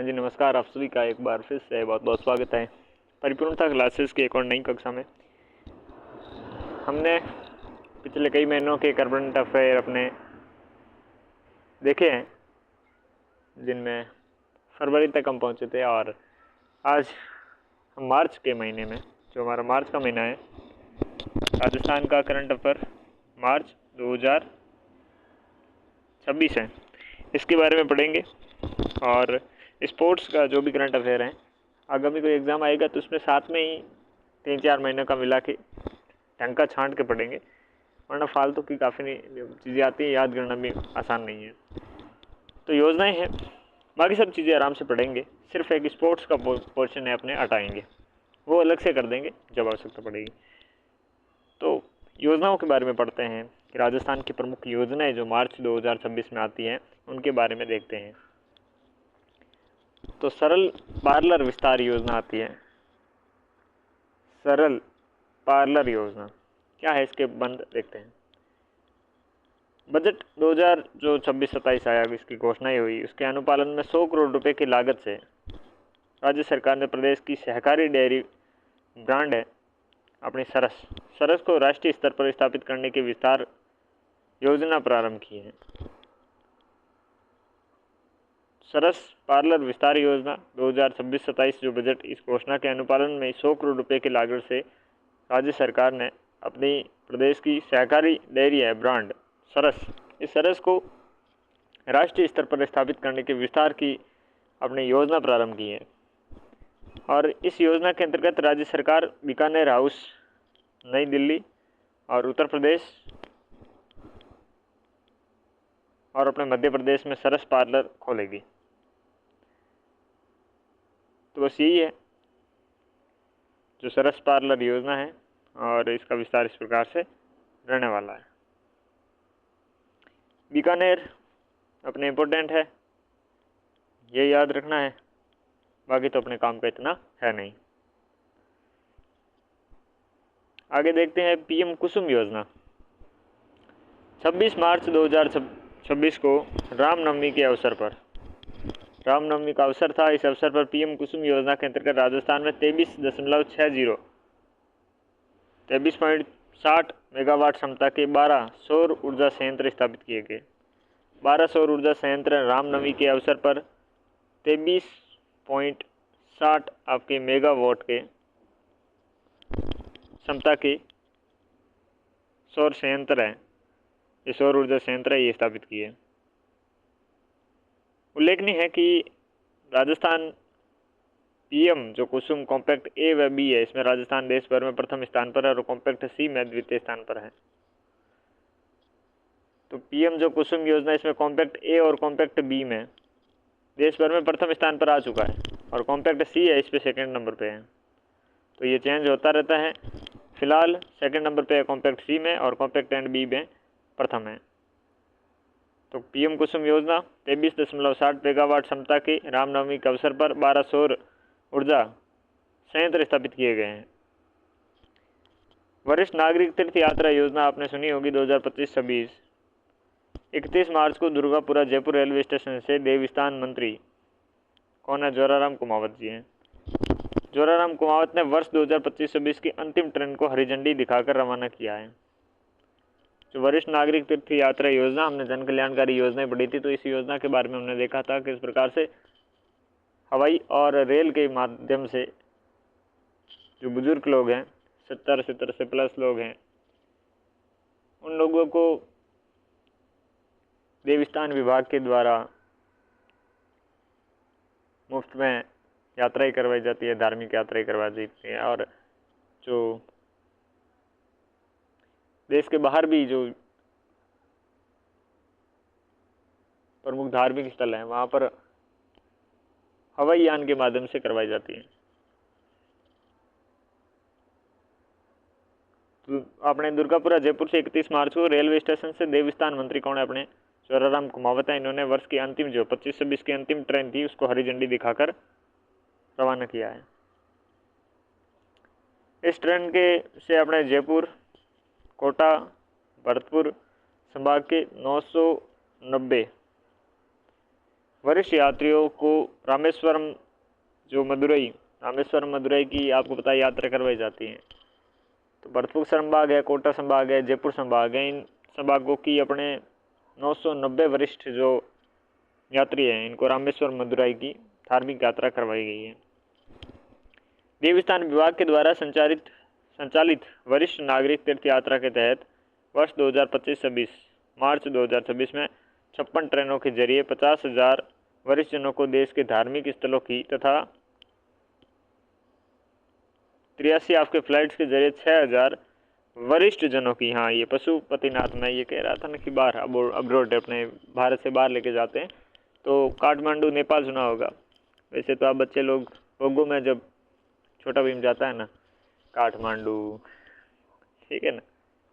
हाँ जी, नमस्कार। आप सभी का एक बार फिर से बहुत बहुत स्वागत है परिपूर्णता क्लासेस की एक और नई कक्षा में। हमने पिछले कई महीनों के करंट अफेयर अपने देखे हैं, जिनमें फरवरी तक हम पहुंचे थे, और आज हम मार्च के महीने में, जो हमारा मार्च का महीना है, राजस्थान का करंट अफेयर मार्च 2026 है, इसके बारे में पढ़ेंगे। और स्पोर्ट्स का जो भी करंट अफेयर है, आगामी कोई एग्ज़ाम आएगा तो उसमें साथ में ही 3-4 महीनों का मिला के ढंग का छांट के पढ़ेंगे, वरना फालतू की काफ़ी चीज़ें आती हैं, याद करना भी आसान नहीं है। तो योजनाएं हैं, बाकी सब चीज़ें आराम से पढ़ेंगे। सिर्फ एक स्पोर्ट्स का पोर्शन है अपने हटाएंगे, वो अलग से कर देंगे जब आवश्यकता पड़ेगी। तो योजनाओं के बारे में पढ़ते हैं कि राजस्थान की प्रमुख योजनाएं जो मार्च 2026 में आती हैं, उनके बारे में देखते हैं। तो सरल पार्लर विस्तार योजना आती है। सरल पार्लर योजना क्या है, इसके बंद देखते हैं। बजट 2026-27 आया, इसकी घोषणा हुई। उसके अनुपालन में 100 करोड़ रुपए की लागत से राज्य सरकार ने प्रदेश की सहकारी डेयरी ब्रांड है अपनी सरस को राष्ट्रीय स्तर पर स्थापित करने की विस्तार योजना प्रारंभ की है। सरस पार्लर विस्तार योजना 2026-27 जो बजट, इस घोषणा के अनुपालन में 100 करोड़ रुपए की लागत से राज्य सरकार ने अपनी प्रदेश की सहकारी डेयरी है ब्रांड सरस, इस सरस को राष्ट्रीय स्तर पर स्थापित करने के विस्तार की अपनी योजना प्रारंभ की है। और इस योजना के अंतर्गत राज्य सरकार बीकानेर हाउस, नई दिल्ली और उत्तर प्रदेश और अपने मध्य प्रदेश में सरस पार्लर खोलेगी। तो बस यही है जो सरस पार्लर योजना है, और इसका विस्तार इस प्रकार से रहने वाला है। बीकानेर अपने इम्पोर्टेंट है, ये याद रखना है, बाकी तो अपने काम का इतना है नहीं। आगे देखते हैं पीएम कुसुम योजना। 26 मार्च 2026 को रामनवमी के अवसर पर, रामनवमी का अवसर था, इस अवसर पर पीएम कुसुम योजना के अंतर्गत राजस्थान में 23.60 मेगावाट क्षमता के 12 सौर ऊर्जा संयंत्र स्थापित किए गए। 12 सौर ऊर्जा संयंत्र रामनवमी के अवसर पर 23.60 आपके मेगावाट के क्षमता के सौर संयंत्र है, ये सौर ऊर्जा संयंत्र है, ये स्थापित किए। उल्लेखनीय है कि राजस्थान पीएम जो कुसुम कॉम्पैक्ट ए व बी है, इसमें राजस्थान देश भर में प्रथम स्थान पर है और कॉम्पैक्ट सी में द्वितीय स्थान पर है। तो पीएम जो कुसुम योजना, इसमें कॉम्पैक्ट ए और कॉम्पैक्ट बी में देश भर में प्रथम स्थान पर आ चुका है, और कॉम्पैक्ट सी है, इस पे सेकेंड नंबर पे है। तो ये चेंज होता रहता है। फिलहाल सेकेंड नंबर पे है कॉम्पैक्ट सी में, और कॉम्पैक्ट एंड बी में प्रथम है। तो पीएम कुसुम योजना 23.60 मेगावाट क्षमता के रामनवमी के अवसर पर 12 सौर ऊर्जा संयंत्र स्थापित किए गए हैं। वरिष्ठ नागरिक तीर्थ यात्रा योजना आपने सुनी होगी 2025-26। 31 मार्च को दुर्गापुरा जयपुर रेलवे स्टेशन से देवस्थान मंत्री कौन है? जोराराम कुमावत जी हैं। जोराराम कुमावत ने वर्ष 2025-26 की अंतिम ट्रेन को हरी झंडी दिखाकर रवाना किया है। जो वरिष्ठ नागरिक तीर्थ यात्रा योजना, हमने जन कल्याणकारी योजनाएं पढ़ी थी, तो इस योजना के बारे में हमने देखा था कि इस प्रकार से हवाई और रेल के माध्यम से जो बुजुर्ग लोग हैं, 70 से प्लस लोग हैं, उन लोगों को देवस्थान विभाग के द्वारा मुफ्त में यात्राएं करवाई जाती है, धार्मिक यात्राएं करवाई जाती है। और जो देश के बाहर भी जो प्रमुख धार्मिक स्थल हैं, वहाँ पर हवाई यान के माध्यम से करवाई जाती है। तो आपने दुर्गापुरा जयपुर से 31 मार्च को रेलवे स्टेशन से देवस्थान मंत्री कौन है? अपने जोराराम कुमावत है। इन्होंने वर्ष की अंतिम जो 25-26 की अंतिम ट्रेन थी, उसको हरी झंडी दिखाकर रवाना किया है। इस ट्रेन के से अपने जयपुर, कोटा, भरतपुर संभाग के 990 वरिष्ठ यात्रियों को रामेश्वरम मदुरई की आपको पता है यात्रा करवाई जाती है। तो भरतपुर संभाग है, कोटा संभाग है, जयपुर संभाग है, इन संभागों की अपने 990 वरिष्ठ जो यात्री हैं इनको रामेश्वर मदुरई की धार्मिक यात्रा करवाई गई है। देवस्थान विभाग के द्वारा संचालित वरिष्ठ नागरिक तीर्थ यात्रा के तहत वर्ष 2025-26 मार्च 2026 में 56 ट्रेनों के जरिए 50,000 वरिष्ठ जनों को देश के धार्मिक स्थलों की तथा 83 आपके फ्लाइट्स के जरिए 6,000 वरिष्ठ जनों की, हाँ ये पशुपतिनाथ में ये कह रहा था ना कि बाहर अब्रोड अपने भारत से बाहर लेके जाते हैं, तो काठमांडू नेपाल सुना होगा। वैसे तो आप बच्चे लोग लोगों में जब छोटा भीम जाता है ना काठमांडू, ठीक है ना,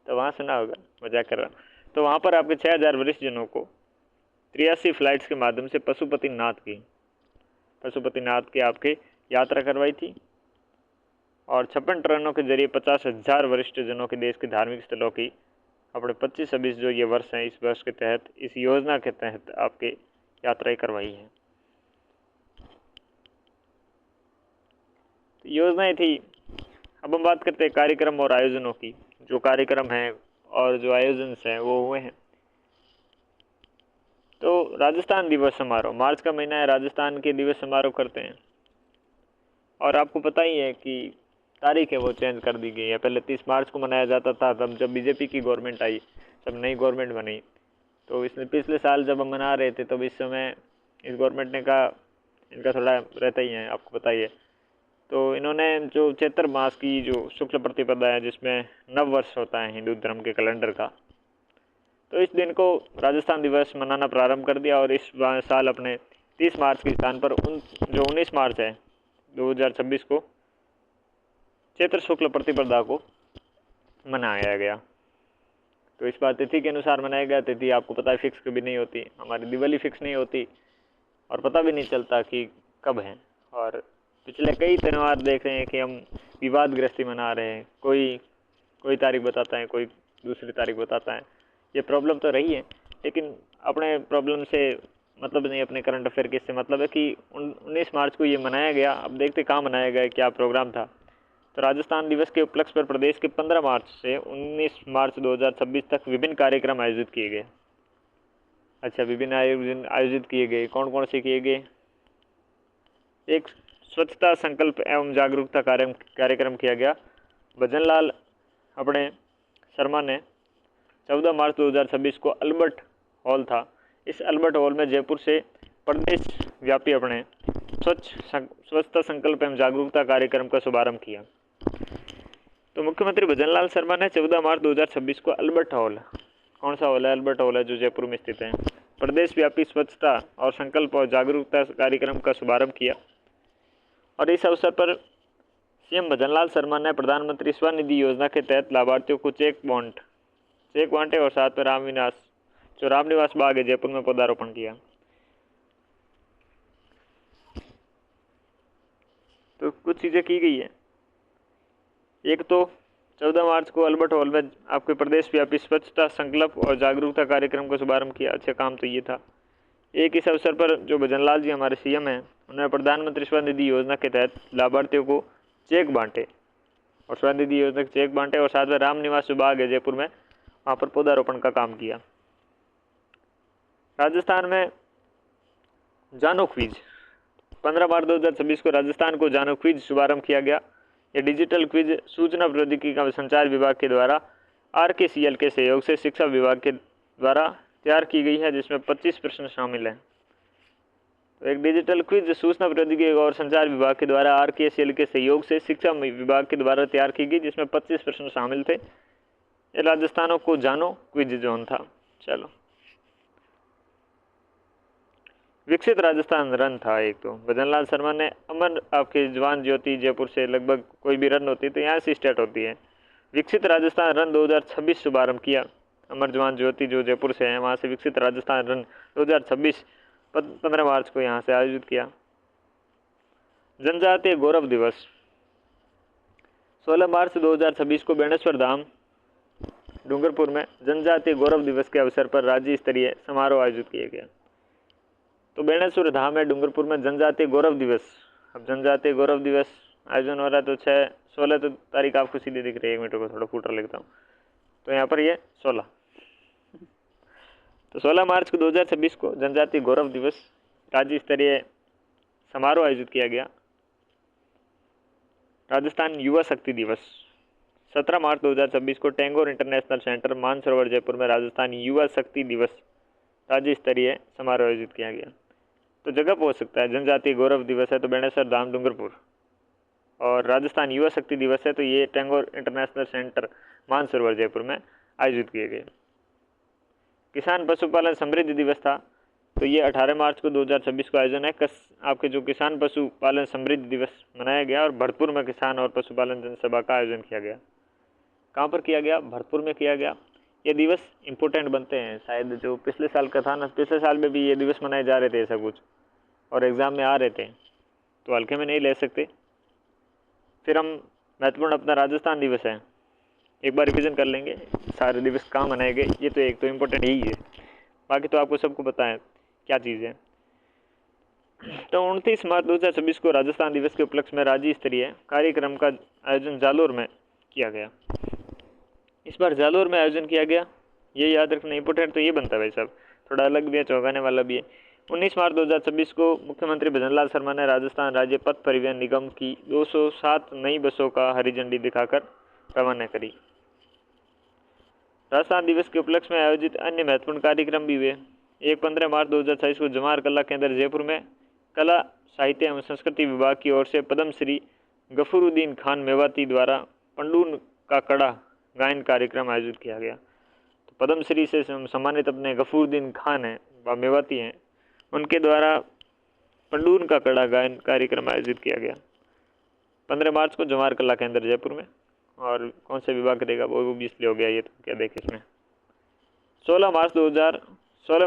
तो वहाँ सुना होगा, मजाक कर रहा हूँ। तो वहाँ पर आपके 6,000 वरिष्ठ जनों को 83 फ्लाइट्स के माध्यम से पशुपतिनाथ की आपके यात्रा करवाई थी और 56 ट्रेनों के जरिए 50,000 वरिष्ठ जनों के देश के धार्मिक स्थलों की अपने 25-26 जो ये वर्ष हैं, इस वर्ष के तहत, इस योजना के तहत आपके यात्राएं करवाई हैं। तो योजनाएं थी। अब हम बात करते हैं कार्यक्रम और आयोजनों की। जो कार्यक्रम हैं और जो आयोजन हैं वो हुए हैं। तो राजस्थान दिवस समारोह, मार्च का महीना है, राजस्थान के दिवस समारोह करते हैं। और आपको पता ही है कि तारीख है वो चेंज कर दी गई है। पहले 30 मार्च को मनाया जाता था, तब जब बीजेपी की गवर्नमेंट आई, जब नई गवर्नमेंट बनी, तो इसने पिछले साल जब हम मना रहे थे तो इस समय इस गवर्नमेंट ने कहा, इनका थोड़ा रहता ही है, आपको पता ही है, तो इन्होंने जो चैत्र मास की जो शुक्ल प्रतिपदा है जिसमें नव वर्ष होता है हिंदू धर्म के कैलेंडर का, तो इस दिन को राजस्थान दिवस मनाना प्रारंभ कर दिया। और इस साल अपने 30 मार्च के स्थान पर 19 मार्च है 2026 को चैत्र शुक्ल प्रतिपदा को मनाया गया। तो इस बार तिथि के अनुसार मनाया गया। तिथि आपको पता है फिक्स कभी नहीं होती, हमारी दिवाली फिक्स नहीं होती और पता भी नहीं चलता कि कब है। और पिछले कई त्यौहार देख रहे हैं कि हम विवादग्रस्ती मना रहे हैं, कोई तारीख बताता है, कोई दूसरी तारीख बताता है। ये प्रॉब्लम तो रही है, लेकिन अपने प्रॉब्लम से मतलब नहीं, अपने करंट अफेयर के इससे मतलब है कि 19 मार्च को ये मनाया गया। अब देखते कहाँ मनाया गया, क्या प्रोग्राम था। तो राजस्थान दिवस के उपलक्ष्य पर प्रदेश के 15 मार्च से 19 मार्च 2026 तक विभिन्न कार्यक्रम आयोजित किए गए। अच्छा, विभिन्न आयोजन आयोजित किए गए, कौन कौन से किए गए? एक स्वच्छता संकल्प एवं जागरूकता कार्यक्रम किया गया। भजनलाल अपने शर्मा ने 14 मार्च 2026 को अल्बर्ट हॉल था, इस अल्बर्ट हॉल में जयपुर से प्रदेश व्यापी अपने स्वच्छता संकल्प एवं जागरूकता कार्यक्रम का शुभारंभ किया। तो मुख्यमंत्री भजनलाल शर्मा ने 14 मार्च 2026 को अल्बर्ट हॉल, कौन सा हॉल है? अल्बर्ट हॉल है जो जयपुर में स्थित है, प्रदेश व्यापी स्वच्छता और संकल्प और जागरूकता कार्यक्रम का शुभारंभ किया। और इस अवसर पर सीएम भजनलाल शर्मा ने प्रधानमंत्री स्वनिधि योजना के तहत लाभार्थियों को चेक बांटे और साथ में रामनिवास बाग है जयपुर में पौधारोपण किया। तो कुछ चीज़ें की गई है। एक तो 14 मार्च को अल्बर्ट हॉल में आपके प्रदेश व्यापी स्वच्छता संकल्प और जागरूकता कार्यक्रम का शुभारंभ किया। अच्छा काम तो ये था। एक इस अवसर पर जो भजनलाल जी हमारे सीएम हैं, उन्होंने प्रधानमंत्री स्वनिधि योजना के तहत लाभार्थियों को चेक बांटे और स्वनिधि योजना के चेक बांटे और साथ में रामनिवास बाग है जयपुर में, वहाँ पर पौधारोपण का काम किया। राजस्थान में जानो क्विज, 15 मार्च 2026 को राजस्थान को जानो क्विज शुभारंभ किया गया। यह डिजिटल क्विज सूचना प्रौद्योगिकी का संचार विभाग के द्वारा RKCL के सहयोग से शिक्षा विभाग के द्वारा तैयार की गई है, जिसमें 25 प्रश्न शामिल हैं। तो एक डिजिटल क्विज सूचना प्रौद्योगिकी और संचार विभाग के द्वारा RKCL के सहयोग से शिक्षा विभाग के द्वारा तैयार की गई, जिसमें 25 प्रश्न शामिल थे। ये राजस्थानों को जानो क्विज जोन था। चलो, विकसित राजस्थान रन था एक। तो भजनलाल शर्मा ने अमर आपके जवान ज्योति जयपुर से लगभग कोई भी रन होती है तो यहाँ से स्टार्ट होती है। विकसित राजस्थान रन 2026 शुभारंभ किया। अमर जवान ज्योति जो जयपुर से है, वहाँ से विकसित राजस्थान रन 2026 15 मार्च को यहाँ से आयोजित किया। जनजातीय गौरव दिवस 16 मार्च 2026 को बेणेश्वर धाम डूंगरपुर में जनजातीय गौरव दिवस के अवसर पर राज्य स्तरीय समारोह आयोजित किया गया। तो बेणेश्वर धाम है डूंगरपुर में जनजातीय गौरव दिवस। अब जनजातीय गौरव दिवस आयोजन हो रहा है तो 16 तो तारीख आपको सीधी दिख रही है, 1 मिनट को थोड़ा फूटर लिखता हूँ, तो यहाँ पर ये 16, तो 16 मार्च को 2026 को जनजातीय गौरव दिवस राज्य स्तरीय समारोह आयोजित किया गया। राजस्थान युवा शक्ति दिवस 17 मार्च 2026 को टैगोर इंटरनेशनल सेंटर मानसरोवर जयपुर में राजस्थान युवा शक्ति दिवस राज्य स्तरीय समारोह आयोजित किया गया। तो जगह हो सकता है जनजातीय गौरव दिवस है तो बेणेश्वर धाम डूंगरपुर, और राजस्थान युवा शक्ति दिवस है तो ये टैगोर इंटरनेशनल सेंटर मानसरोवर जयपुर में आयोजित किए गए। किसान पशुपालन समृद्धि दिवस था तो ये 18 मार्च को 2026 को आयोजन है। आपके जो किसान पशुपालन समृद्धि दिवस मनाया गया और भरतपुर में किसान और पशुपालन जनसभा का आयोजन किया गया। कहाँ पर किया गया? भरतपुर में किया गया। ये दिवस इम्पोर्टेंट बनते हैं, शायद जो पिछले साल का था ना, पिछले साल में भी ये दिवस मनाए जा रहे थे ऐसा कुछ, और एग्ज़ाम में आ रहे थे, तो हल्के में नहीं ले सकते। फिर हम महत्वपूर्ण अपना राजस्थान दिवस है, एक बार रिवीजन कर लेंगे सारे दिवस कहाँ मनाए गए। ये तो एक तो इम्पोर्टेंट यही है, बाकी तो आपको सबको पता है क्या चीज़ है। तो 29 मार्च 2026 को राजस्थान दिवस के उपलक्ष्य में राज्य स्तरीय कार्यक्रम का आयोजन जालोर में किया गया। इस बार जालोर में आयोजन किया गया, ये याद रखना इंपॉर्टेंट तो ये बनता है भाई साहब, थोड़ा अलग भी है, चौंकाने वाला भी है। 19 मार्च 2026 को मुख्यमंत्री भजनलाल शर्मा ने राजस्थान राज्य पथ परिवहन निगम की 207 नई बसों का हरी झंडी दिखाकर रवाना करी। राजस्थान दिवस के उपलक्ष्य में आयोजित अन्य महत्वपूर्ण कार्यक्रम भी हुए। 15 मार्च 2026 को जवाहर कला केंद्र जयपुर में कला साहित्य एवं संस्कृति विभाग की ओर से पद्म श्री गफूरुद्दीन खान मेवाती द्वारा पंडून का कड़ा गायन कार्यक्रम आयोजित किया गया। तो पद्म श्री से सम्मानित अपने गफूरुद्दीन खान हैं व मेवाती हैं, उनके द्वारा पंडून का कड़ा गायन कार्यक्रम आयोजित किया गया 15 मार्च को जवाहर कला केंद्र जयपुर में। और कौन से विभाग करेगा वो भी इसलिए हो गया, ये तो क्या देखें इसमें। 16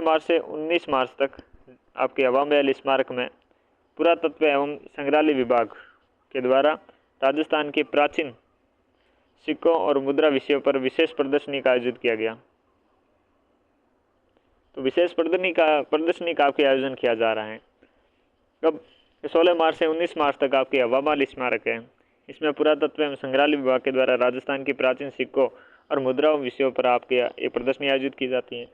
मार्च से 19 मार्च तक आपके अवाम स्मारक में पुरातत्व एवं संग्रहालय विभाग के द्वारा राजस्थान के प्राचीन सिक्कों और मुद्रा विषयों पर विशेष प्रदर्शनी का आयोजित किया गया। तो विशेष प्रदर्शनी का आपके आयोजन किया जा रहा है। कब? 16 मार्च से 19 मार्च तक आपके अवाम स्मारक है, इसमें पुरातत्व एवं संग्रहालय विभाग के द्वारा राजस्थान की प्राचीन सिक्कों और मुद्राओं विषयों पर आपके ये प्रदर्शनी आयोजित की जाती है।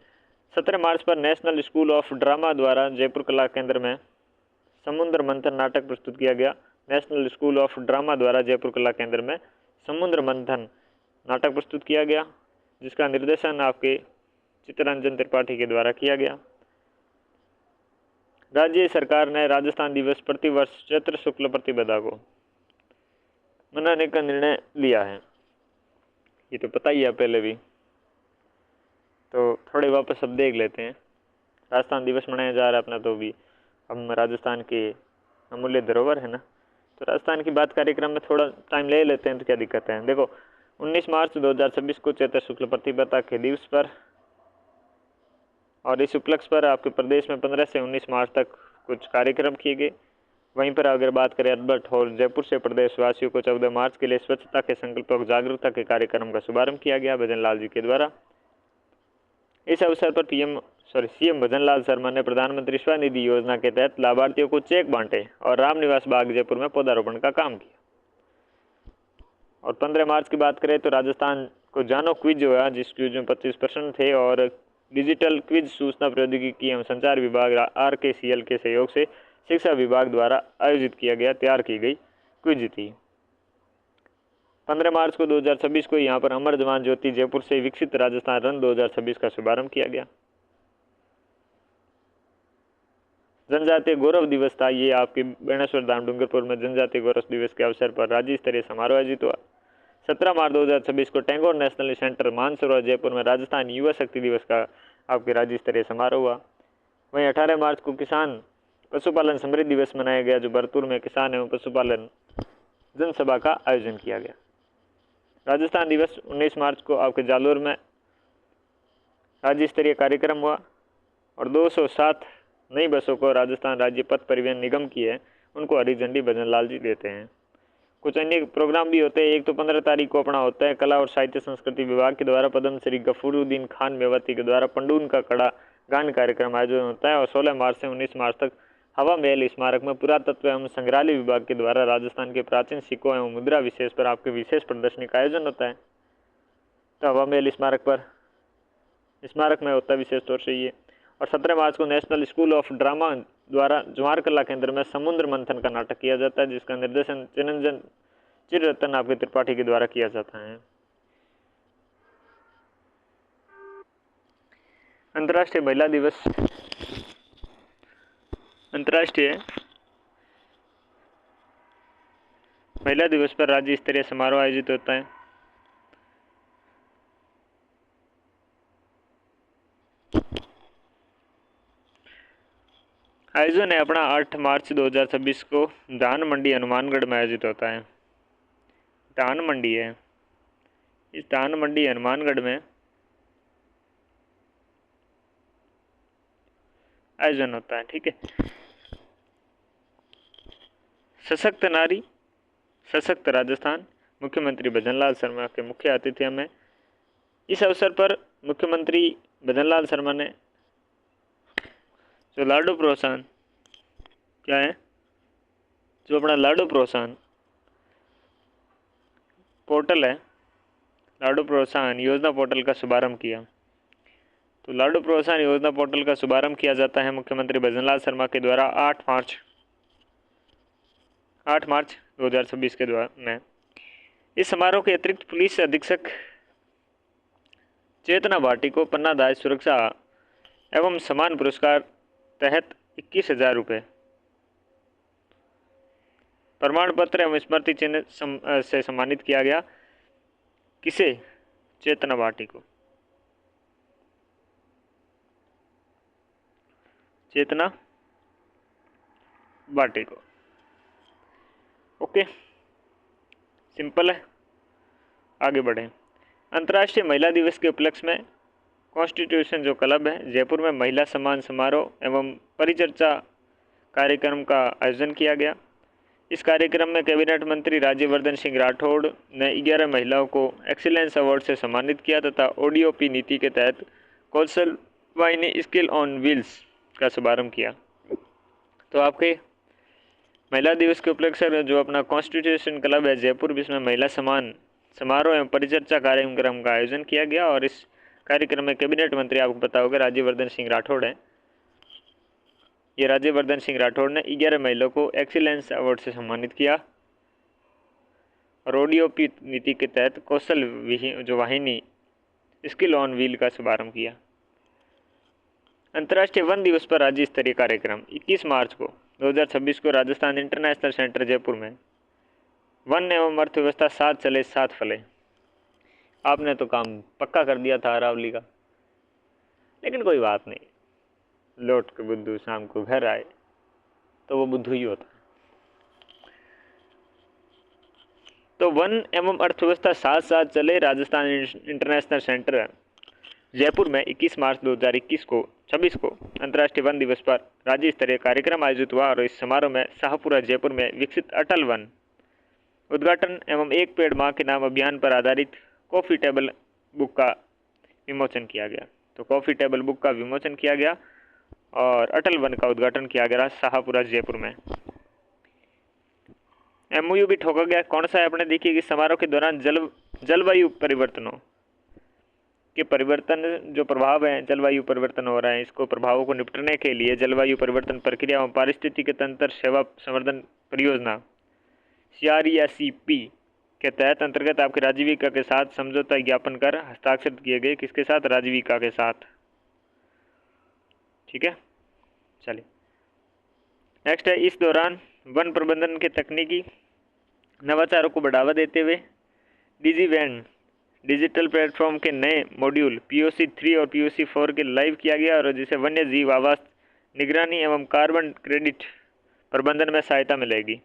17 मार्च पर नेशनल स्कूल ऑफ ड्रामा द्वारा जयपुर कला केंद्र में समुद्र मंथन नाटक प्रस्तुत किया गया। नेशनल स्कूल ऑफ ड्रामा द्वारा जयपुर कला केंद्र में समुद्र मंथन नाटक प्रस्तुत किया गया, जिसका निर्देशन आपके चित्तरंजन त्रिपाठी के द्वारा किया गया। राज्य सरकार ने राजस्थान दिवस प्रतिवर्ष चैत्र शुक्ल प्रतिपदा को मनाने का निर्णय लिया है, ये तो पता ही है पहले भी। तो थोड़े वापस अब देख लेते हैं। राजस्थान दिवस मनाया जा रहा है अपना, तो भी हम राजस्थान के अमूल्य धरोहर है ना, तो राजस्थान की बात कार्यक्रम में थोड़ा टाइम ले लेते हैं, तो क्या दिक्कत है। देखो 19 मार्च 2026 को चैत्र शुक्ल प्रतिपदा के दिवस पर और इस उपलक्ष्य पर आपके प्रदेश में 15 से 19 मार्च तक कुछ कार्यक्रम किए गए। वहीं पर अगर बात करें अल्बर्ट हॉल जयपुर से प्रदेशवासियों को 14 मार्च के लिए स्वच्छता के संकल्प और जागरूकता के कार्यक्रम का शुभारंभ किया गया भजनलाल जी के द्वारा। इस अवसर पर सीएम भजनलाल शर्मा ने प्रधानमंत्री स्वनिधि योजना के तहत लाभार्थियों को चेक बांटे और रामनिवास बाग जयपुर में पौधारोपण का काम किया। और 15 मार्च की बात करें तो राजस्थान को जानो क्विज हुआ, जिस क्विज में 25 प्रश्न थे और डिजिटल क्विज सूचना प्रौद्योगिकी एवं संचार विभाग RKCL के सहयोग से शिक्षा विभाग द्वारा आयोजित किया गया तैयार की गई क्विज थी। 15 मार्च को 2026 को यहाँ पर अमर जवान ज्योति जयपुर से विकसित राजस्थान रन 2026 का शुभारंभ किया गया। जनजातीय गौरव दिवस था, ये आपके बेणेश्वर धाम डूंगरपुर में जनजातीय गौरव दिवस के अवसर पर राज्य स्तरीय समारोह आयोजित हुआ। 17 मार्च 2026 को टैगोर नेशनल सेंटर मानसरोवर जयपुर में राजस्थान युवा शक्ति दिवस का आपके राज्य स्तरीय समारोह हुआ। वहीं 18 मार्च को किसान पशुपालन समृद्धि दिवस मनाया गया, जो भरतपुर में किसान एवं पशुपालन जनसभा का आयोजन किया गया। राजस्थान दिवस 19 मार्च को आपके जालोर में राज्य स्तरीय कार्यक्रम हुआ और 207 नई बसों को राजस्थान राज्य पथ परिवहन निगम की है, उनको हरी झंडी भजनलाल जी देते हैं। कुछ अन्य प्रोग्राम भी होते हैं। एक तो 15 तारीख को अपना होता है कला और साहित्य संस्कृति विभाग के द्वारा पद्म श्री गफूरुद्दीन खान मेवाती के द्वारा पंडून का कड़ा गान कार्यक्रम आयोजन होता है और 16 मार्च से 19 मार्च तक हवा महल स्मारक में पुरातत्व एवं संग्रहालय विभाग के द्वारा राजस्थान के प्राचीन सिक्कों एवं मुद्रा विशेष पर आपके विशेष प्रदर्शनी का आयोजन होता है। तो हवा महल स्मारक में होता है विशेष तौर से ये। और 17 मार्च को नेशनल स्कूल ऑफ ड्रामा द्वारा जवाहर कला केंद्र में समुद्र मंथन का नाटक किया जाता है, जिसका निर्देशन चिररतन आपके त्रिपाठी के द्वारा किया जाता है। अंतर्राष्ट्रीय महिला दिवस। अंतर्राष्ट्रीय महिला दिवस पर राज्य स्तरीय समारोह आयोजित होता है। आयोजन है अपना 8 मार्च 2026 को धान मंडी हनुमानगढ़ में आयोजित होता है। धान मंडी है, इस धान मंडी हनुमानगढ़ में आयोजन होता है। ठीक है। सशक्त नारी सशक्त राजस्थान, मुख्यमंत्री भजनलाल शर्मा के मुख्य आतिथ्य में इस अवसर पर मुख्यमंत्री भजनलाल शर्मा ने जो लाडो प्रोत्साहन क्या है, जो अपना लाडो प्रोत्साहन पोर्टल है, लाडो प्रोत्साहन योजना पोर्टल का शुभारंभ किया। तो लाडो प्रोत्साहन योजना पोर्टल का शुभारंभ किया जाता है मुख्यमंत्री भजनलाल शर्मा के द्वारा 8 मार्च 2026 के द्वारा में। इस समारोह के अतिरिक्त पुलिस अधीक्षक चेतना भाटी को पन्ना दाय सुरक्षा एवं सम्मान पुरस्कार तहत 21,000 रुपये, प्रमाण पत्र एवं स्मृति चिन्ह से सम्मानित किया गया। किसे? चेतना भाटी को। चेतना भाटी को। ओके, सिंपल है। आगे बढ़ें। अंतर्राष्ट्रीय महिला दिवस के उपलक्ष्य में कॉन्स्टिट्यूशन जो क्लब है जयपुर में महिला सम्मान समारोह एवं परिचर्चा कार्यक्रम का आयोजन किया गया। इस कार्यक्रम में कैबिनेट मंत्री राज्यवर्धन सिंह राठौड़ ने 11 महिलाओं को एक्सीलेंस अवार्ड से सम्मानित किया तथा ODOP नीति के तहत कौशल वाहिनी स्किल ऑन व्हील्स का शुभारंभ किया। तो आपके महिला दिवस के उपलक्ष्य में जो अपना कॉन्स्टिट्यूशन क्लब है जयपुर, इसमें महिला सम्मान समारोह एवं परिचर्चा कार्यक्रम का आयोजन किया गया और इस कार्यक्रम में कैबिनेट मंत्री आपको पता होगा राज्यवर्धन सिंह राठौड़ हैं। ये राज्यवर्धन सिंह राठौड़ ने 11 महिलाओं को एक्सीलेंस अवार्ड से सम्मानित किया और ODOP नीति के तहत कौशल जो वाहिनी स्किल ऑन व्हील का शुभारंभ किया। अंतर्राष्ट्रीय वन दिवस पर राज्य स्तरीय कार्यक्रम 21 मार्च को 2026 को राजस्थान इंटरनेशनल सेंटर जयपुर में वन एवं अर्थव्यवस्था साथ चले साथ फले। आपने तो काम पक्का कर दिया था अरावली का, लेकिन कोई बात नहीं, लौट के बुद्धू शाम को घर आए तो वो बुद्धू ही होता। तो वन एवं अर्थव्यवस्था साथ साथ चले राजस्थान इंटरनेशनल सेंटर जयपुर में 21 मार्च 2026 को अंतर्राष्ट्रीय वन दिवस पर राज्य स्तरीय कार्यक्रम आयोजित हुआ और इस समारोह में शाहपुरा जयपुर में विकसित अटल वन उद्घाटन एवं एक पेड़ मां के नाम अभियान पर आधारित कॉफ़ी टेबल बुक का विमोचन किया गया। तो कॉफ़ी टेबल बुक का विमोचन किया गया और अटल वन का उद्घाटन किया गया शाहपुरा जयपुर में। MOU भी ठोका गया। कौन सा है? आपने देखिए कि समारोह के दौरान जलवायु परिवर्तनों के परिवर्तन जो प्रभाव है, जलवायु परिवर्तन हो रहा है, इसको प्रभावों को निपटने के लिए जलवायु परिवर्तन प्रक्रिया एवं पारिस्थितिकी तंत्र सेवा संवर्धन परियोजना CRESP के तहत अंतर्गत आपके राजीविका के साथ समझौता ज्ञापन कर हस्ताक्षरित किए गए। किसके साथ? राजीविका के साथ। ठीक है, चलिए नेक्स्ट है। इस दौरान वन प्रबंधन के तकनीकी नवाचारों को बढ़ावा देते हुए DigiVan डिजिटल प्लेटफॉर्म के नए मॉड्यूल POC 3 और POC 4 के लाइव किया गया और जिसे वन्य जीव आवास निगरानी एवं कार्बन क्रेडिट प्रबंधन में सहायता मिलेगी।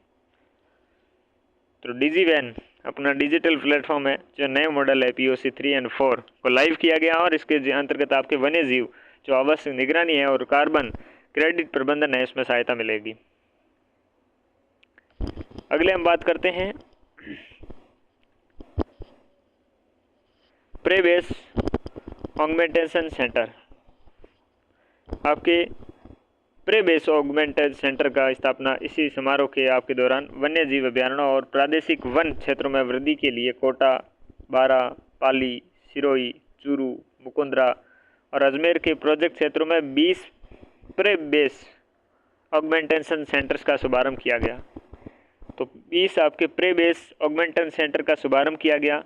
तो DigiVan अपना डिजिटल प्लेटफॉर्म है, जो नए मॉडल है POC 3 और 4 को लाइव किया गया और इसके अंतर्गत आपके वन्य जीव जो आवास निगरानी है और कार्बन क्रेडिट प्रबंधन है, इसमें सहायता मिलेगी। अगले हम बात करते हैं प्रे बेस ऑगमेंटेशन सेंटर। आपके प्रे बेस ऑगमेंटेड सेंटर का स्थापना इसी समारोह के आपके दौरान वन्य जीव अभ्यारण्यों और प्रादेशिक वन क्षेत्रों में वृद्धि के लिए कोटा, बारा, पाली, सिरोही, चूरू, मुकुंदरा और अजमेर के प्रोजेक्ट क्षेत्रों में 20 प्रे बेस ऑगमेंटेशन सेंटर्स का शुभारंभ किया गया। तो 20 आपके प्रे बेस ऑगमेंटेशन सेंटर का शुभारंभ किया गया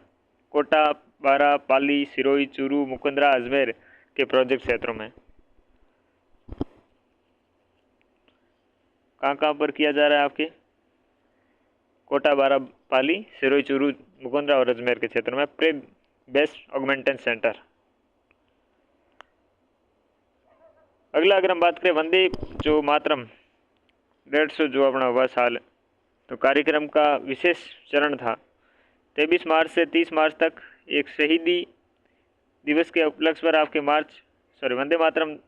कोटा, बारा, पाली, सिरोही, चूरू, मुकुंदरा, अजमेर के प्रोजेक्ट क्षेत्रों में। कहाँ पर किया जा रहा है? आपके कोटा, बारा, पाली, सिरोही, चूरू, मुकुंदरा और अजमेर के क्षेत्र में प्रे बेस ऑगमेंटेशन सेंटर। अगला अगर हम बात करें वंदे जो मातरम 150 जो अपना हुआ साल, तो कार्यक्रम का विशेष चरण था 23 मार्च से 30 मार्च तक। एक शहीदी दिवस के उपलक्ष्य पर आपके वंदे मातरम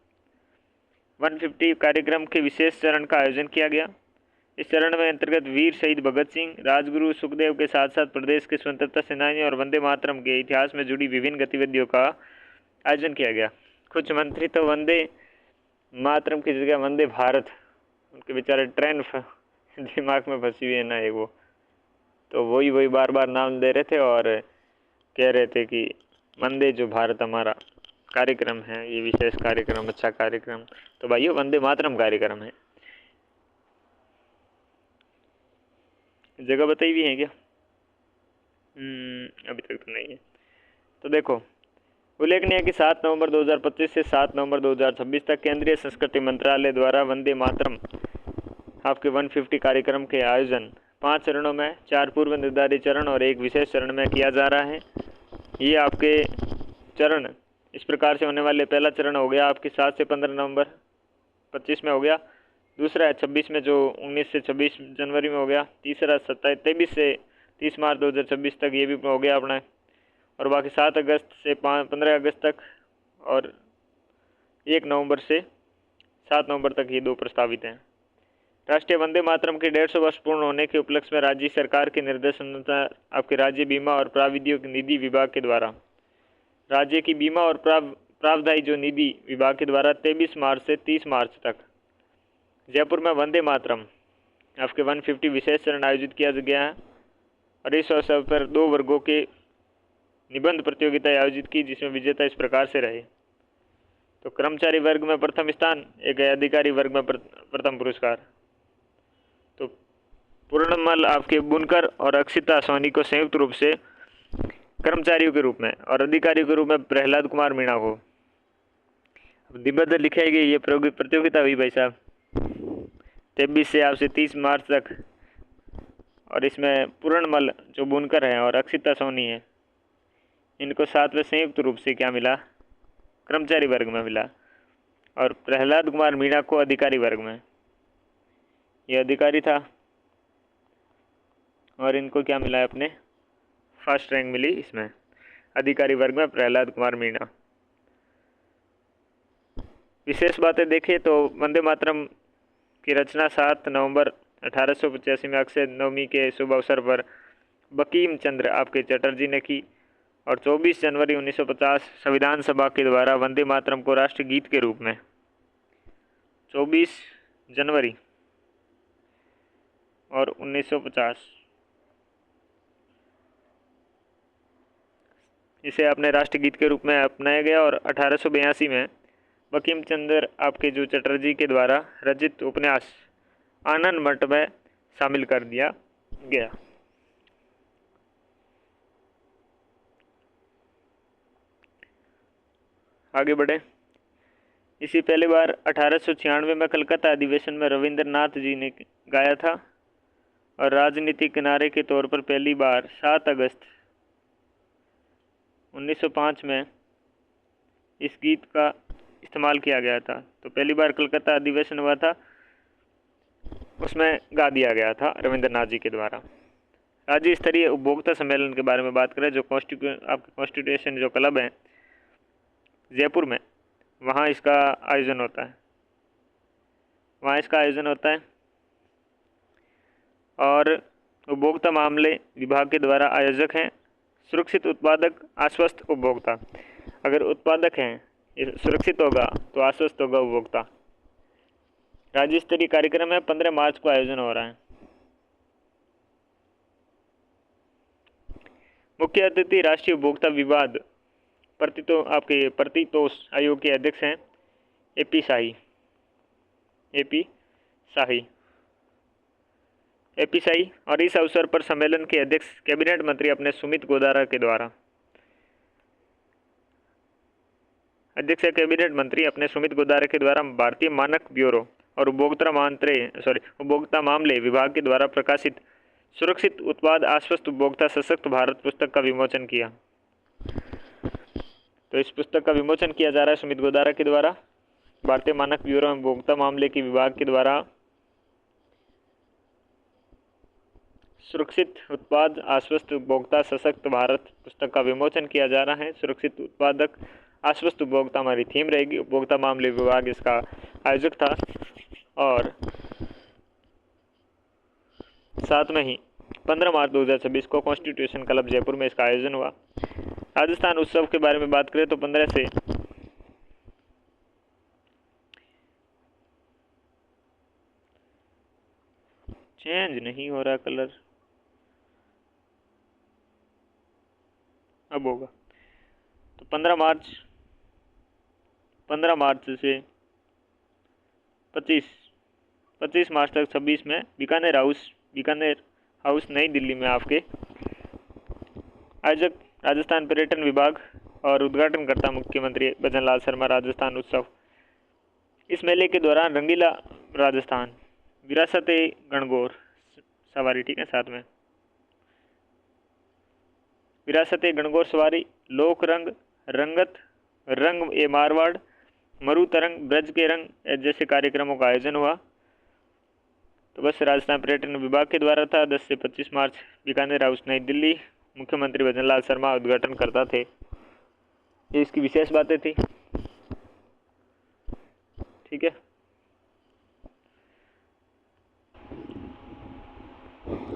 150 कार्यक्रम के विशेष चरण का आयोजन किया गया। इस चरण में अंतर्गत वीर शहीद भगत सिंह, राजगुरु सुखदेव के साथ साथ प्रदेश के स्वतंत्रता सेनानियों और वंदे मातरम के इतिहास में जुड़ी विभिन्न गतिविधियों का आयोजन किया गया। कुछ मंत्री तो वंदे मातरम की जगह वंदे भारत, उनके बेचारे ट्रेन दिमाग में फंसी हुई है ना एक वो, तो वही बार बार नाम दे रहे थे और कह रहे थे कि वंदे जो भारत हमारा कार्यक्रम है, ये विशेष कार्यक्रम, अच्छा कार्यक्रम। तो भाइयों वंदे मातरम कार्यक्रम है। जगह बताई हुई है क्या? अभी तक तो नहीं है। तो देखो, उल्लेखनीय है कि 7 नवंबर 2025 से 7 नवंबर 2026 तक केंद्रीय संस्कृति मंत्रालय द्वारा वंदे मातरम आपके 150 कार्यक्रम के आयोजन 5 चरणों में, 4 पूर्व निर्धारित चरण और 1 विशेष चरण में किया जा रहा है। ये आपके चरण इस प्रकार से होने वाले: पहला चरण हो गया आपके 7 से 15 नवंबर 25 में हो गया। दूसरा है 26 में जो 19 से 26 जनवरी में हो गया। तीसरा 23 से 30 मार्च 2026 तक ये भी हो गया अपना। और बाकी 7 अगस्त से 15 अगस्त तक और 1 नवंबर से 7 नवंबर तक ये 2 प्रस्तावित हैं। राष्ट्रीय वंदे मातरम के 150 वर्ष पूर्ण होने के उपलक्ष्य में राज्य सरकार के निर्देशानुसार आपके राज्य बीमा और प्राविधिक निधि विभाग के द्वारा राज्य की बीमा और प्रावधायी जो निधि विभाग के द्वारा 23 मार्च से 30 मार्च तक जयपुर में वंदे मातरम आपके 150 विशेष चरण आयोजित किया गया है। और इस अवसर पर 2 वर्गों के निबंध प्रतियोगिता आयोजित की, जिसमें विजेता इस प्रकार से रहे। तो कर्मचारी वर्ग में प्रथम स्थान, एक अधिकारी वर्ग में प्रथम पुरस्कार। तो पूर्णमल आपके बुनकर और अक्षिता सोनी को संयुक्त रूप से कर्मचारियों के रूप में और अधिकारियों के रूप में प्रहलाद कुमार मीणा को निबंध लिखाई गई। ये प्रतियोगिता हुई भाई साहब 23 से आपसे 30 मार्च तक। और इसमें पूर्णमल जो बुनकर हैं और अक्षिता सोनी है, इनको 7वें संयुक्त रूप से क्या मिला? कर्मचारी वर्ग में मिला। और प्रहलाद कुमार मीणा को अधिकारी वर्ग में, ये अधिकारी था और इनको क्या मिला है? अपने फर्स्ट रैंक मिली इसमें अधिकारी वर्ग में प्रहलाद कुमार मीणा। विशेष बातें देखें तो वंदे मातरम की रचना 7 नवंबर 1885 में अक्षय नवमी के शुभ अवसर पर बंकिम चंद्र आपके चटर्जी ने की। और 24 जनवरी 1950 संविधान सभा के द्वारा वंदे मातरम को राष्ट्रगीत के रूप में 24 जनवरी और 1950 इसे अपने राष्ट्रगीत के रूप में अपनाया गया। और 1882 में बंकिम चंद्र आपके जो चटर्जी के द्वारा रचित उपन्यास आनंद मठ में शामिल कर दिया गया। आगे बढ़े। इसी पहली बार 1896 में कलकत्ता अधिवेशन में रविंद्रनाथ जी ने गाया था। और राजनीतिक किनारे के तौर पर पहली बार 7 अगस्त 1905 में इस गीत का इस्तेमाल किया गया था। तो पहली बार कलकत्ता अधिवेशन हुआ था, उसमें गा दिया गया था रविंद्रनाथ जी के द्वारा। राज्य स्तरीय उपभोक्ता सम्मेलन के बारे में बात करें, जो आपके कॉन्स्टिट्यूशन जो क्लब है जयपुर में, वहाँ इसका आयोजन होता है। और उपभोक्ता मामले विभाग के द्वारा आयोजक हैं सुरक्षित उत्पादक आश्वस्त उपभोक्ता। अगर उत्पादक हैं ये सुरक्षित होगा तो आश्वस्त होगा उपभोक्ता। राज्य स्तरीय कार्यक्रम है, 15 मार्च को आयोजन हो रहा है। मुख्य अतिथि राष्ट्रीय उपभोक्ता विवाद प्रतितोष आयोग के अध्यक्ष हैं एपी शाही और इस अवसर पर सम्मेलन के अध्यक्ष कैबिनेट मंत्री अपने सुमित गोदारा के द्वारा भारतीय मानक ब्यूरो और उपभोक्ता मामले विभाग के द्वारा प्रकाशित सुरक्षित उत्पाद आश्वस्त उपभोक्ता सशक्त भारत पुस्तक का विमोचन किया। तो इस पुस्तक का विमोचन किया जा रहा है सुमित गोदारा के द्वारा, भारतीय मानक ब्यूरो एवं उपभोक्ता मामले के विभाग के द्वारा सुरक्षित उत्पाद आश्वस्त उपभोक्ता सशक्त भारत पुस्तक का विमोचन किया जा रहा है। सुरक्षित उत्पादक आश्वस्त उपभोक्ता हमारी थीम रहेगी। उपभोक्ता मामले विभाग इसका आयोजक था और साथ में ही 15 मार्च 2026 को कॉन्स्टिट्यूशन क्लब जयपुर में इसका आयोजन हुआ। राजस्थान उत्सव के बारे में बात करें तो 15 से चेंज नहीं हो रहा कलर, अब होगा। तो 15 मार्च से 25 मार्च तक 26 में बीकानेर हाउस नई दिल्ली में आपके आयोजक राजस्थान पर्यटन विभाग और उद्घाटनकर्ता मुख्यमंत्री भजनलाल शर्मा। राजस्थान उत्सव, इस मेले के दौरान रंगीला राजस्थान, विरासत-ए गणगौर सवारी, ठीक है, साथ में विरासत-ए गणगौर सवारी, लोक रंग, रंग ए मारवाड़, मरु तरंग, ब्रज के रंग जैसे कार्यक्रमों का आयोजन हुआ। तो बस राजस्थान पर्यटन विभाग के द्वारा था। 10 से 25 मार्च बीकानेर हाउस नई दिल्ली, मुख्यमंत्री भजनलाल शर्मा उद्घाटन करता थे। ये इसकी विशेष बातें थी, ठीक है।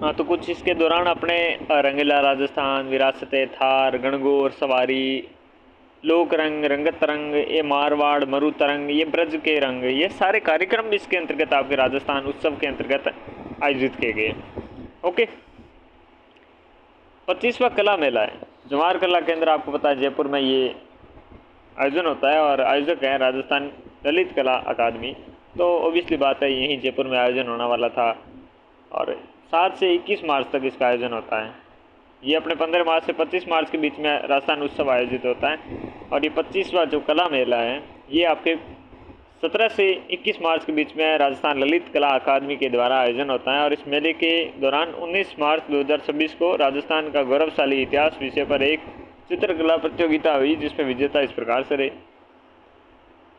हाँ, तो कुछ इसके दौरान अपने रंगीला राजस्थान, विरासत-ए थार, गणगौर सवारी, लोक रंग, रंगत तरंग, ये मारवाड़, मरु तरंग, ये ब्रज के रंग, ये सारे कार्यक्रम इसके अंतर्गत आपके राजस्थान उत्सव के अंतर्गत आयोजित किए गए। ओके, 25वां कला मेला है। जवाहर कला केंद्र, आपको पता है जयपुर में ये आयोजन होता है और आयोजक है राजस्थान ललित कला अकादमी। तो ऑब्वियसली बात है यहीं जयपुर में आयोजन होने वाला था और 7 से 21 मार्च तक इसका आयोजन होता है। ये अपने 15 मार्च से 25 मार्च के बीच में राजस्थान उत्सव आयोजित होता है और ये 25वां जो कला मेला है ये आपके 17 से 21 मार्च के बीच में राजस्थान ललित कला अकादमी के द्वारा आयोजन होता है। और इस मेले के दौरान 19 मार्च 2026 को राजस्थान का गौरवशाली इतिहास विषय पर एक चित्रकला प्रतियोगिता हुई जिसमें विजेता इस प्रकार से रहे।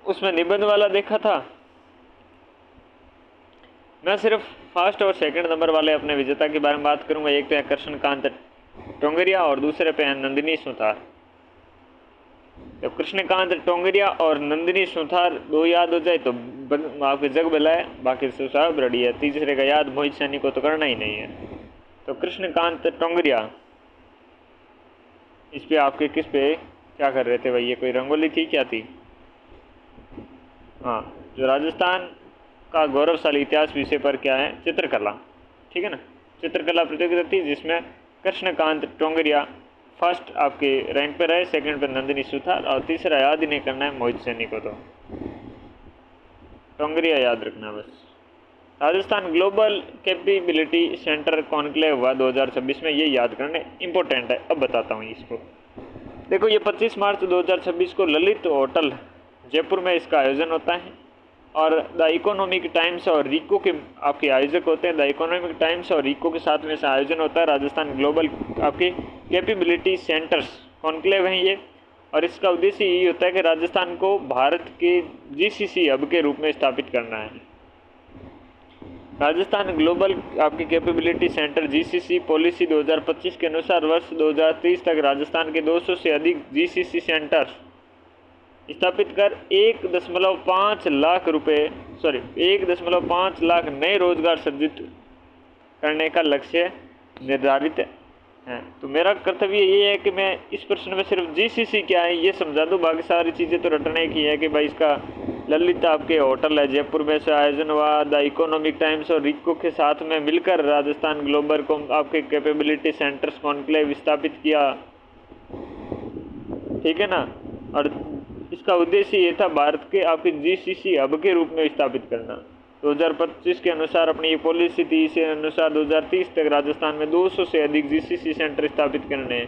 उसमें निबंध वाला देखा था, मैं सिर्फ फर्स्ट और सेकंड नंबर वाले अपने विजेता के बारे में बात करूंगा। एक तो है कृष्णकांत टोंगरिया और दूसरे पे है नंदिनी सुथार। तो कृष्णकांत टोंगरिया और नंदिनी सुथार दो याद हो जाए तो आपके जग भला बाकी सब रेडी है। तीसरे का याद मोहित सैनी को तो करना ही नहीं है। तो कृष्णकांत टोंगरिया, इस पे आपके किस पे क्या कर रहे थे भाई? ये कोई रंगोली थी क्या थी? हाँ, जो राजस्थान का गौरवशाली इतिहास विषय पर क्या है, चित्रकला, ठीक है ना। चित्रकला प्रतियोगिता थी जिसमें कृष्णकांत टोंगरिया फर्स्ट आपके रैंक पे रहे, सेकंड पे नंदिनी सुथार और तीसरा याद ही नहीं करना है मोहित सैनी को, तो टोंगरिया याद रखना बस। Rajasthan global capability centre conclave हुआ 2026 में, ये याद करने इंपॉर्टेंट है। अब बताता हूँ इसको। देखो, ये 25 मार्च 2026 को ललित होटल जयपुर में इसका आयोजन होता है और द इकोनॉमिक टाइम्स और रीको के आपके आयोजक होते हैं। द इकोनॉमिक टाइम्स और रीको के साथ में से आयोजन होता है। राजस्थान ग्लोबल आपके कैपेबिलिटी सेंटर्स कॉन्क्लेव हैं ये, और इसका उद्देश्य यही होता है कि राजस्थान को भारत के जीसीसी हब के रूप में स्थापित करना है। राजस्थान ग्लोबल आपकी कैपेबिलिटी सेंटर जीसीसी पॉलिसी 2025 के अनुसार वर्ष 2030 तक राजस्थान के 200 से अधिक जीसीसी सेंटर स्थापित कर 1.5 लाख नए रोजगार सृजित करने का लक्ष्य निर्धारित हैं। तो मेरा कर्तव्य ये है कि मैं इस प्रश्न में सिर्फ जीसीसी क्या है ये समझा दूँ, बाकी सारी चीज़ें तो रटने की है कि भाई इसका ललित आपके होटल है जयपुर में से आयोजन हुआ, द इकोनॉमिक टाइम्स और रिको के साथ में मिलकर राजस्थान ग्लोबल को आपके कैपेबिलिटी सेंटर्स कॉन्क्लेव स्थापित किया, ठीक है ना। और इसका उद्देश्य ये था भारत के आपके जीसीसी हब के रूप में स्थापित करना। 2025 के अनुसार अपनी ये पॉलिसी थी, इसे अनुसार 2030 तक राजस्थान में 200 से अधिक जीसीसी सेंटर स्थापित करने,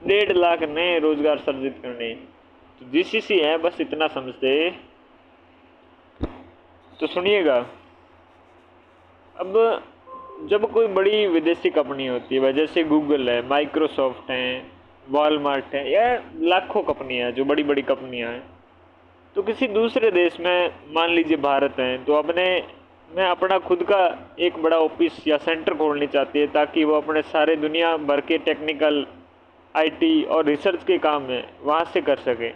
1.5 लाख नए रोजगार सर्जित करने। तो जीसीसी है, बस इतना समझते। तो सुनिएगा, अब जब कोई बड़ी विदेशी कंपनी होती है, जैसे गूगल है, माइक्रोसॉफ्ट है, वॉलमार्ट है, या लाखों कंपनियां जो बड़ी बड़ी कंपनियां हैं, तो किसी दूसरे देश में मान लीजिए भारत है, तो अपने में अपना खुद का एक बड़ा ऑफिस या सेंटर खोलनी चाहती है ताकि वो अपने सारे दुनिया भर के टेक्निकल, आईटी और रिसर्च के काम में वहाँ से कर सके।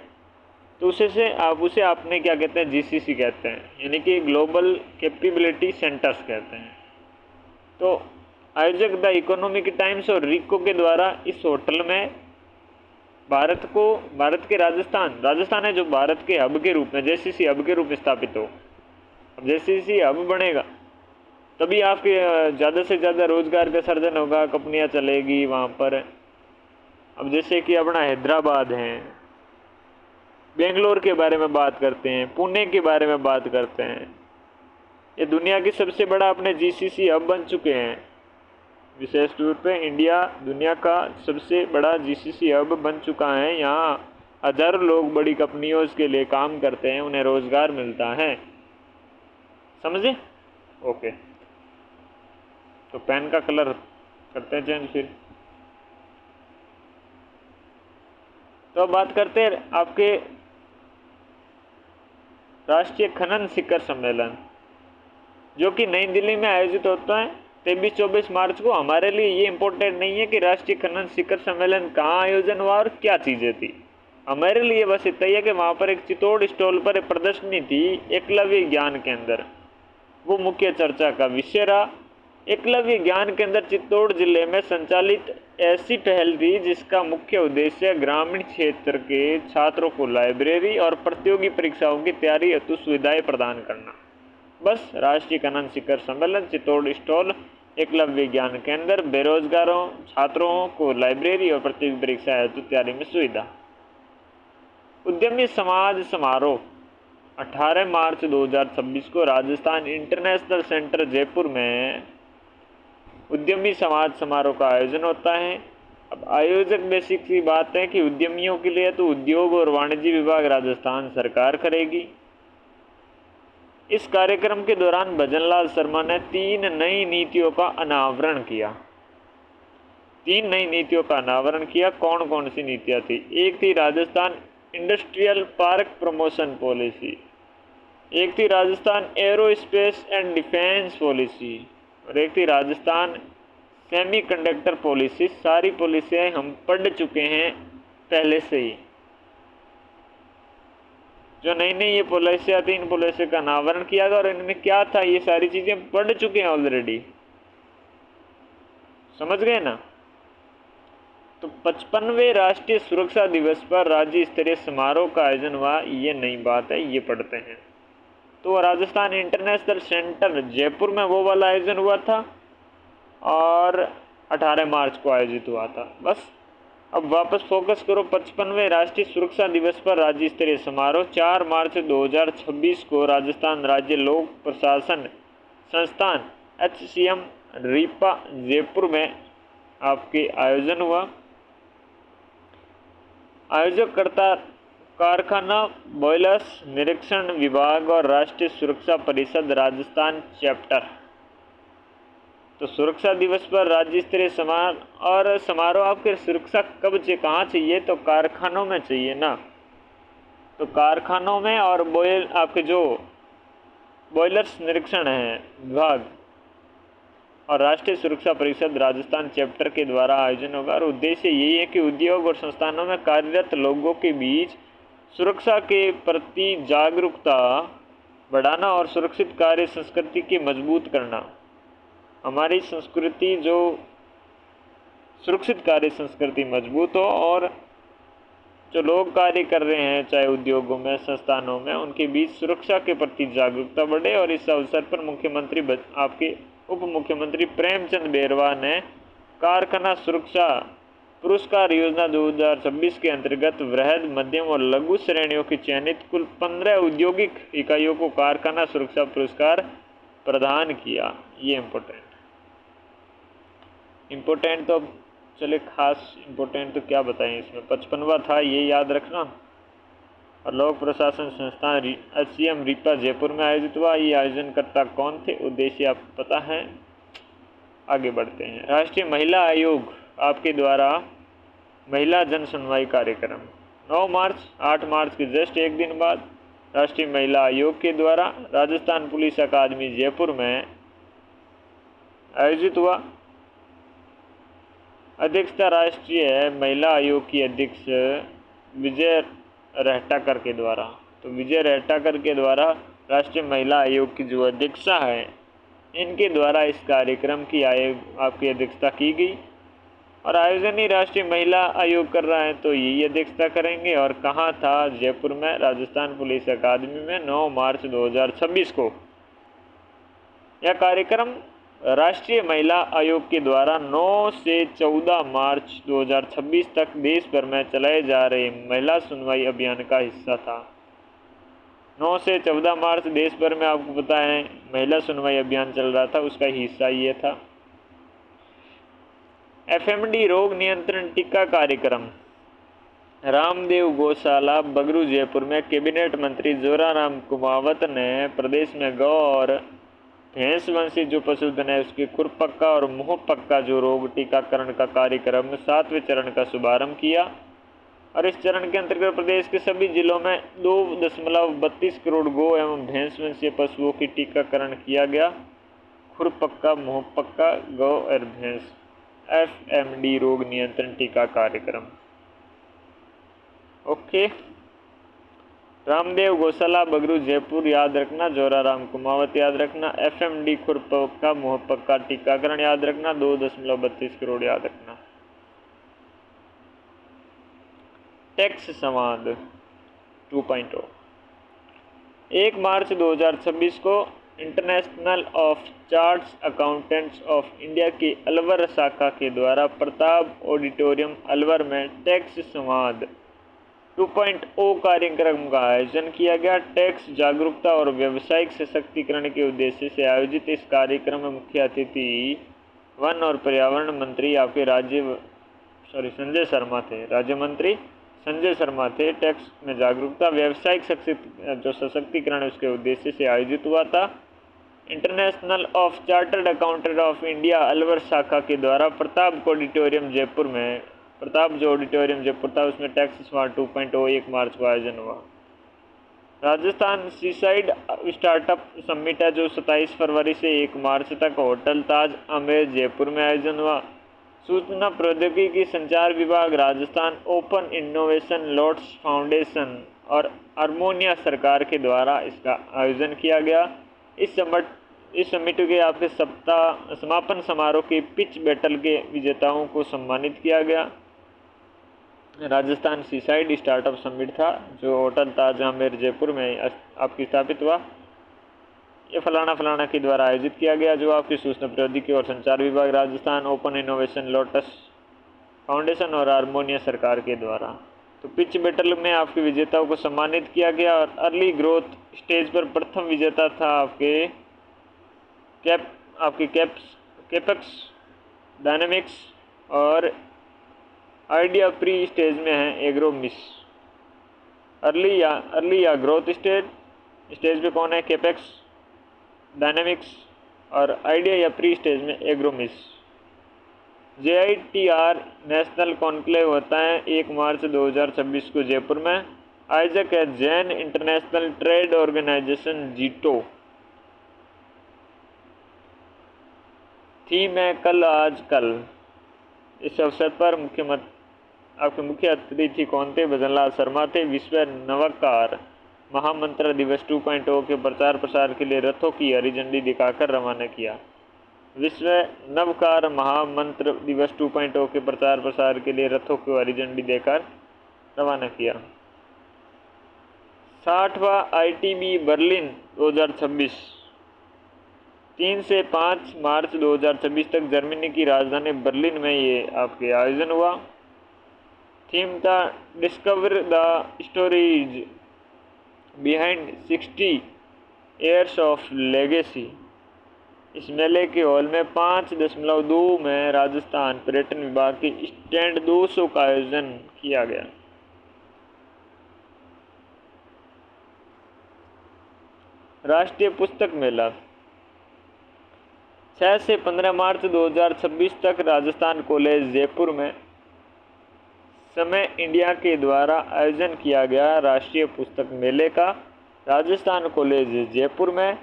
तो उसे आपने क्या कहते हैं, जीसीसी कहते हैं, यानी कि ग्लोबल कैपेबिलिटी सेंटर्स कहते हैं। तो आयोजक द इकोनॉमिक टाइम्स और रिको के द्वारा इस होटल में भारत के राजस्थान है जो भारत के हब के रूप में, जेसीसी हब के रूप में स्थापित हो। अब जेसीसी हब बनेगा तभी आपके ज़्यादा से ज़्यादा रोजगार का सर्जन होगा, कंपनियां चलेगी वहाँ पर। अब जैसे कि अपना हैदराबाद है, बेंगलोर के बारे में बात करते हैं, पुणे के बारे में बात करते हैं, ये दुनिया की सबसे बड़ा अपने जीसीसी हब बन चुके हैं। विशेष तौर पे इंडिया दुनिया का सबसे बड़ा जीसीसी हब बन चुका है। यहाँ हजारों लोग बड़ी कंपनियों के लिए काम करते हैं, उन्हें रोजगार मिलता है। समझे? ओके, तो पेन का कलर करते हैं चेंज फिर। तो अब बात करते हैं आपके राष्ट्रीय खनन शिखर सम्मेलन, जो कि नई दिल्ली में आयोजित होता है 23-24 मार्च को। हमारे लिए ये इम्पोर्टेंट नहीं है कि राष्ट्रीय खनन शिखर सम्मेलन कहाँ आयोजन हुआ और क्या चीज़ें थी। हमारे लिए बस इतना ही है कि वहाँ पर एक चित्तौड़ स्टॉल पर एक प्रदर्शनी थी एकलव्य ज्ञान के अंदर, वो मुख्य चर्चा का विषय रहा। एकलव्य ज्ञान के अंदर चित्तौड़ जिले में संचालित ऐसी पहल थी जिसका मुख्य उद्देश्य ग्रामीण क्षेत्र के छात्रों को लाइब्रेरी और प्रतियोगी परीक्षाओं की तैयारी हेतु सुविधाएं प्रदान करना। बस राष्ट्रीय खनन शिखर सम्मेलन चित्तौड़ स्टॉल एकलव्य ज्ञान के अंदर बेरोजगारों छात्रों को लाइब्रेरी और प्रतियोगी परीक्षा हेतु तैयारी में सुविधा। उद्यमी समाज समारोह 18 मार्च 2026 को राजस्थान इंटरनेशनल सेंटर जयपुर में उद्यमी समाज समारोह का आयोजन होता है। अब आयोजक बेसिक सी बात है कि उद्यमियों के लिए तो उद्योग और वाणिज्य विभाग राजस्थान सरकार करेगी। इस कार्यक्रम के दौरान भजनलाल शर्मा ने 3 नई नीतियों का अनावरण किया। 3 नई नीतियों का अनावरण किया। कौन कौन सी नीतियाँ थी? एक थी Rajasthan industrial park promotion policy, एक थी Rajasthan aerospace and defence policy, और एक थी राजस्थान सेमीकंडक्टर पॉलिसी। सारी पॉलिसियाँ हम पढ़ चुके हैं पहले से ही। जो नई नई ये पॉलिसियाँ थी, इन पॉलिसी का अनावरण किया गया और इनमें क्या था ये सारी चीज़ें पढ़ चुके हैं ऑलरेडी। समझ गए ना? तो 55वें राष्ट्रीय सुरक्षा दिवस पर राज्य स्तरीय समारोह का आयोजन हुआ, ये नई बात है, ये पढ़ते हैं। तो राजस्थान इंटरनेशनल सेंटर जयपुर में वो वाला आयोजन हुआ था और 18 मार्च को आयोजित हुआ था। बस अब वापस फोकस करो 55वें राष्ट्रीय सुरक्षा दिवस पर राज्य स्तरीय समारोह 4 मार्च 2026 को राजस्थान राज्य लोक प्रशासन संस्थान HCM रीपा जयपुर में आपके आयोजन हुआ। आयोजककर्ता कारखाना बॉयलर्स निरीक्षण विभाग और राष्ट्रीय सुरक्षा परिषद राजस्थान चैप्टर। तो सुरक्षा दिवस पर राज्य स्तरीय समारोह आपके सुरक्षा कब चाहिए, कहाँ चाहिए? तो कारखानों में चाहिए ना। तो कारखानों में और आपके जो बॉयलर्स निरीक्षण है विभाग और राष्ट्रीय सुरक्षा परिषद राजस्थान चैप्टर के द्वारा आयोजन होगा। और उद्देश्य यही है कि उद्योग और संस्थानों में कार्यरत लोगों के बीच सुरक्षा के प्रति जागरूकता बढ़ाना और सुरक्षित कार्य संस्कृति की मजबूत करना। हमारी संस्कृति जो सुरक्षित कार्य संस्कृति मजबूत हो और जो लोग कार्य कर रहे हैं चाहे उद्योगों में, संस्थानों में, उनके बीच सुरक्षा के प्रति जागरूकता बढ़े। और इस अवसर पर आपके उप मुख्यमंत्री प्रेमचंद बैरवा ने कारखाना सुरक्षा पुरस्कार योजना 2026 के अंतर्गत वृहद, मध्यम और लघु श्रेणियों की चयनित कुल 15 औद्योगिक इकाइयों को कारखाना सुरक्षा पुरस्कार प्रदान किया। ये इम्पोर्टेंट तो चले, खास इम्पोर्टेंट तो क्या बताएं इसमें, 55वां था, ये याद रखना। और लोक प्रशासन संस्थान एचसीएम रीपा जयपुर में आयोजित हुआ। ये आयोजनकर्ता कौन थे, उद्देश्य आप पता है। आगे बढ़ते हैं। राष्ट्रीय महिला आयोग आपके द्वारा महिला जन सुनवाई कार्यक्रम 9 मार्च 8 मार्च के जस्ट एक दिन बाद राष्ट्रीय महिला आयोग के द्वारा राजस्थान पुलिस अकादमी जयपुर में आयोजित हुआ। अध्यक्षता राष्ट्रीय महिला आयोग की अध्यक्ष विजय रहटाकर के द्वारा। तो विजय रहटाकर के द्वारा राष्ट्रीय महिला आयोग की जो अध्यक्षा है, इनके द्वारा इस कार्यक्रम की आपकी अध्यक्षता की गई। और आयोजन ही राष्ट्रीय महिला आयोग कर रहा है, तो यही अध्यक्षता करेंगे। और कहाँ था, जयपुर में राजस्थान पुलिस अकादमी में 9 मार्च 2026 को। यह कार्यक्रम राष्ट्रीय महिला आयोग के द्वारा 9 से 14 मार्च 2026 तक देश भर में चलाए जा रहे महिला सुनवाई अभियान का हिस्सा था। 9 से 14 मार्च देश भर में आपको पता है महिला सुनवाई अभियान चल रहा था, उसका हिस्सा ये था। एफएमडी रोग नियंत्रण टीका कार्यक्रम रामदेव गौशाला बगरू जयपुर में कैबिनेट मंत्री जोराराम कुमावत ने प्रदेश में गौ और भैंस वंशी जो पशुधन है उसके खुरपक्का और मुंहपक्का जो रोग टीकाकरण का कार्यक्रम 7वें चरण का शुभारंभ किया। और इस चरण के अंतर्गत प्रदेश के सभी जिलों में 2.32 करोड़ गौ एवं भैंस वंशीय पशुओं की टीकाकरण किया गया। खुरपक्का, मुंहपक्का, गौ और भैंस, एफएमडी रोग नियंत्रण टीका कार्यक्रम। ओके, रामदेव गौशाला बगरू जयपुर याद रखना, जोराराम कुमावत याद रखना, एफएमडी खुरपक्का मुंहपक्का टीकाकरण याद रखना, 2.32 करोड़ याद रखना। टैक्स संवाद 2.0 1 मार्च 2026 को international of charts accountants of India की अलवर शाखा के द्वारा प्रताप ऑडिटोरियम अलवर में टैक्स संवाद 2.0 कार्यक्रम का आयोजन किया गया। टैक्स जागरूकता और व्यावसायिक सशक्तिकरण के उद्देश्य से आयोजित इस कार्यक्रम में मुख्य अतिथि वन और पर्यावरण मंत्री आपके संजय शर्मा थे। राज्य मंत्री संजय शर्मा थे। टैक्स में जागरूकता व्यावसायिक जो सशक्तिकरण है उसके उद्देश्य से आयोजित हुआ था। International of chartered accountant of India Alwar शाखा के द्वारा प्रताप ऑडिटोरियम जयपुर में, प्रताप जो ऑडिटोरियम जयपुर था उसमें टैक्स स्मार्ट 2.0 1 मार्च को आयोजन हुआ। राजस्थान सीसाइड स्टार्टअप समिट है जो 27 फरवरी से 1 मार्च तक होटल ताज आमेर जयपुर में आयोजन हुआ। सूचना प्रौद्योगिकी संचार विभाग, Rajasthan open innovation lots foundation और हारमोनिया सरकार के द्वारा इसका आयोजन किया गया। इस समिट के आपके समापन समारोह के पिच बैटल के विजेताओं को सम्मानित किया गया। राजस्थान सीसाइड स्टार्टअप समिट था जो होटल ताज आमेर जयपुर में आपकी स्थापित हुआ। ये फलाना के द्वारा आयोजित किया गया, जो आपकी सूचना प्रौद्योगिकी और संचार विभाग, Rajasthan open innovation lotus foundation और हारमोनिया सरकार के द्वारा। तो पिच बैटल में आपके विजेताओं को सम्मानित किया गया। और अर्ली ग्रोथ स्टेज पर प्रथम विजेता था कैपेक्स डायनेमिक्स और आइडिया प्री स्टेज में है एग्रोमिस। अर्ली या ग्रोथ स्टेज पे कौन है, कैपेक्स डायनेमिक्स और आइडिया या प्री स्टेज में एग्रोमिस। JITR नेशनल कॉन्क्लेव होता है 1 मार्च 2026 को जयपुर में। आयोजक है Jain international trade organization JITO. Theme है कल आज कल। इस अवसर पर आपके मुख्य अतिथि कौन थे, भजनलाल शर्मा थे। विश्व नवाकार महामंत्र दिवस 2.0 के प्रचार प्रसार के लिए रथों की हरी झंडी दिखाकर रवाना किया। विश्व नवकार महामंत्र दिवस 2.0 के प्रचार प्रसार के लिए रथों को हरी झंडी देकर रवाना किया। 60वां ITB बर्लिन 2026 3 से 5 मार्च 2026 तक जर्मनी की राजधानी बर्लिन में ये आपके आयोजन हुआ। थीम था discover the stories behind 60 years of legacy. इस मेले के हॉल में 5.2 में राजस्थान पर्यटन विभाग की स्टैंड 200 का आयोजन किया गया। राष्ट्रीय पुस्तक मेला 6 से 15 मार्च 2026 तक राजस्थान कॉलेज जयपुर में समय इंडिया के द्वारा आयोजन किया गया राष्ट्रीय पुस्तक मेले का राजस्थान कॉलेज जयपुर में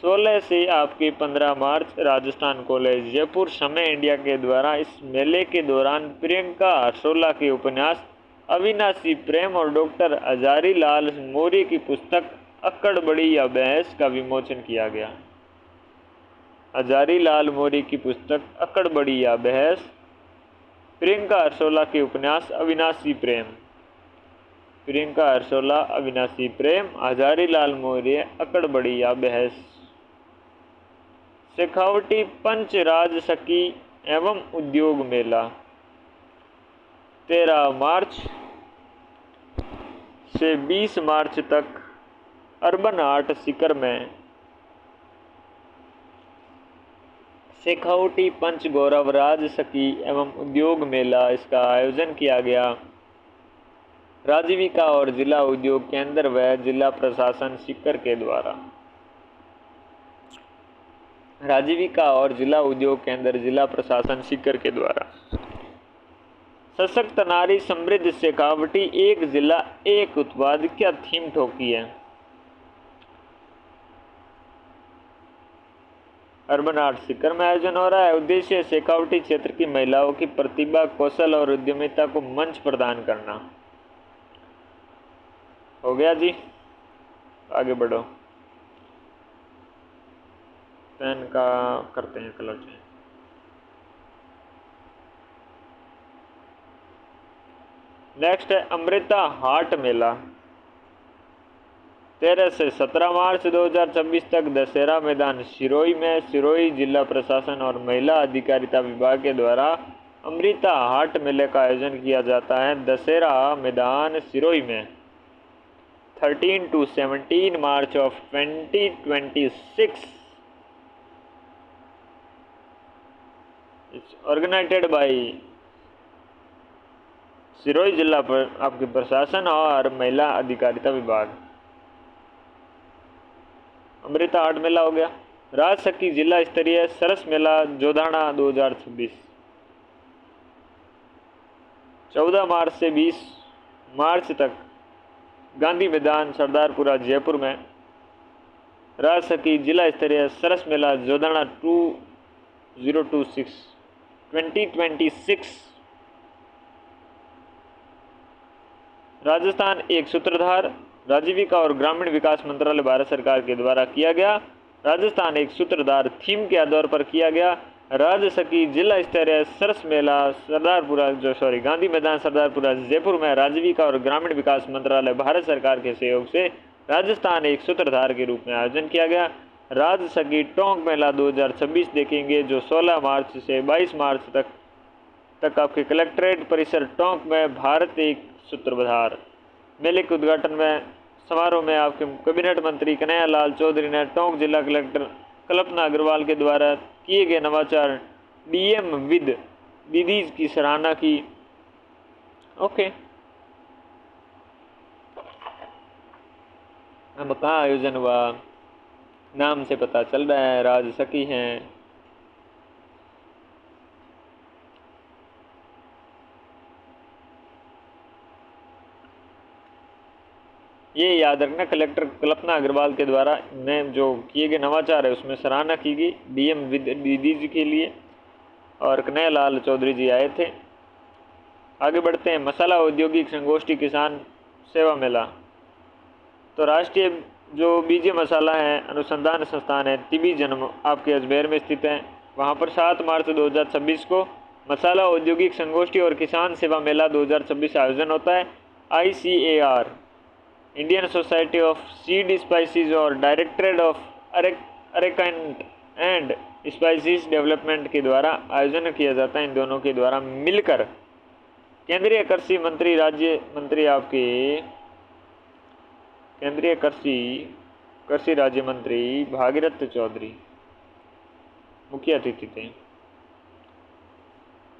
16 से आपके 15 मार्च राजस्थान कॉलेज जयपुर समय इंडिया के द्वारा इस मेले के दौरान प्रियंका हरसोला के उपन्यास अविनाशी प्रेम और डॉक्टर हजारी लाल मौर्य की पुस्तक अक्कड़ बड़ी या बहस का विमोचन किया गया। हजारी लाल मौर्य की पुस्तक अक्कड़ बड़ी या बहस, प्रियंका हरसोला के उपन्यास अविनाशी प्रेम, प्रियंका हरसोला अविनाशी प्रेम, हजारी लाल मौर्य अक्कड़ बड़ी या बहस। शेखावटी पंच राजसकी एवं उद्योग मेला 13 मार्च से 20 मार्च तक अर्बन आर्ट सीकर में शेखावटी पंच गौरव राजसकी एवं उद्योग मेला इसका आयोजन किया गया। राजीविका और जिला उद्योग केंद्र व जिला प्रशासन सीकर के द्वारा। राजीविका और जिला उद्योग केंद्र जिला प्रशासन सीकर के द्वारा। सशक्त नारी समृद्ध शेखावटी एक जिला एक उत्पाद क्या थीम ठोकी है। अर्बन आर्ट सीकर में आयोजन हो रहा है। उद्देश्य शेखावटी क्षेत्र की महिलाओं की प्रतिभा कौशल और उद्यमिता को मंच प्रदान करना। हो गया जी, आगे बढ़ो। पेन का करते हैं कलर चेंज। नेक्स्ट है अमृता हाट मेला 13 से 17 मार्च 2026 तक दशहरा मैदान सिरोही में सिरोही जिला प्रशासन और महिला अधिकारिता विभाग के द्वारा अमृता हाट मेले का आयोजन किया जाता है। दशहरा मैदान सिरोही में 13 to 17 March of 2026 it's organized by Sirohi जिला पर आपके प्रशासन और महिला अधिकारिता विभाग। अमृता हाट मेला हो गया। राजसकी जिला स्तरीय सरस मेला जोधाना 2026 14 मार्च से 20 मार्च तक गांधी मैदान सरदारपुरा जयपुर में राजसकी जिला स्तरीय सरस मेला जोधाना 2026 राजस्थान एक सूत्रधार राजीविका और ग्रामीण विकास मंत्रालय भारत सरकार के द्वारा किया गया। राजस्थान एक सूत्रधार थीम के आधार पर किया गया। राजसकी जिला स्तरीय सरस मेला गांधी मैदान सरदारपुरा जयपुर में राजीविका और ग्रामीण विकास मंत्रालय भारत सरकार के सहयोग से राजस्थान एक सूत्रधार के रूप में आयोजन किया गया। राजसकी टोंक मेला 2026 देखेंगे जो 16 मार्च से 22 मार्च तक आपके कलेक्ट्रेट परिसर टोंक में भारत एक सूत्रधार। मेले के उद्घाटन में समारोह में आपके कैबिनेट मंत्री कन्हैया लाल चौधरी ने टोंक जिला कलेक्टर कल्पना अग्रवाल के द्वारा किए गए नवाचार डीएम विद दीदीज की सराहना की। ओके, अब कहाँ आयोजन हुआ नाम से पता चल रहा है राजसकी हैं। ये याद रखना कलेक्टर कल्पना अग्रवाल के द्वारा में जो किए गए नवाचार है उसमें सराहना की गई डीएम विद दीदी जी के लिए और कन्हैया लाल चौधरी जी आए थे। आगे बढ़ते हैं। मसाला औद्योगिक संगोष्ठी किसान सेवा मेला। तो राष्ट्रीय जो बीजे मसाला है अनुसंधान संस्थान है तिबी जन्म आपके अजमेर में स्थित है। वहाँ पर 7 मार्च 2026 को मसाला औद्योगिक संगोष्ठी और किसान सेवा मेला 2026 आयोजन होता है। ICAR Indian society of seed spices और directorate of arecanut and spices development के द्वारा आयोजन किया जाता है। इन दोनों के द्वारा मिलकर केंद्रीय कृषि मंत्री केंद्रीय कृषि राज्य मंत्री भागीरथ चौधरी मुख्य अतिथि थे।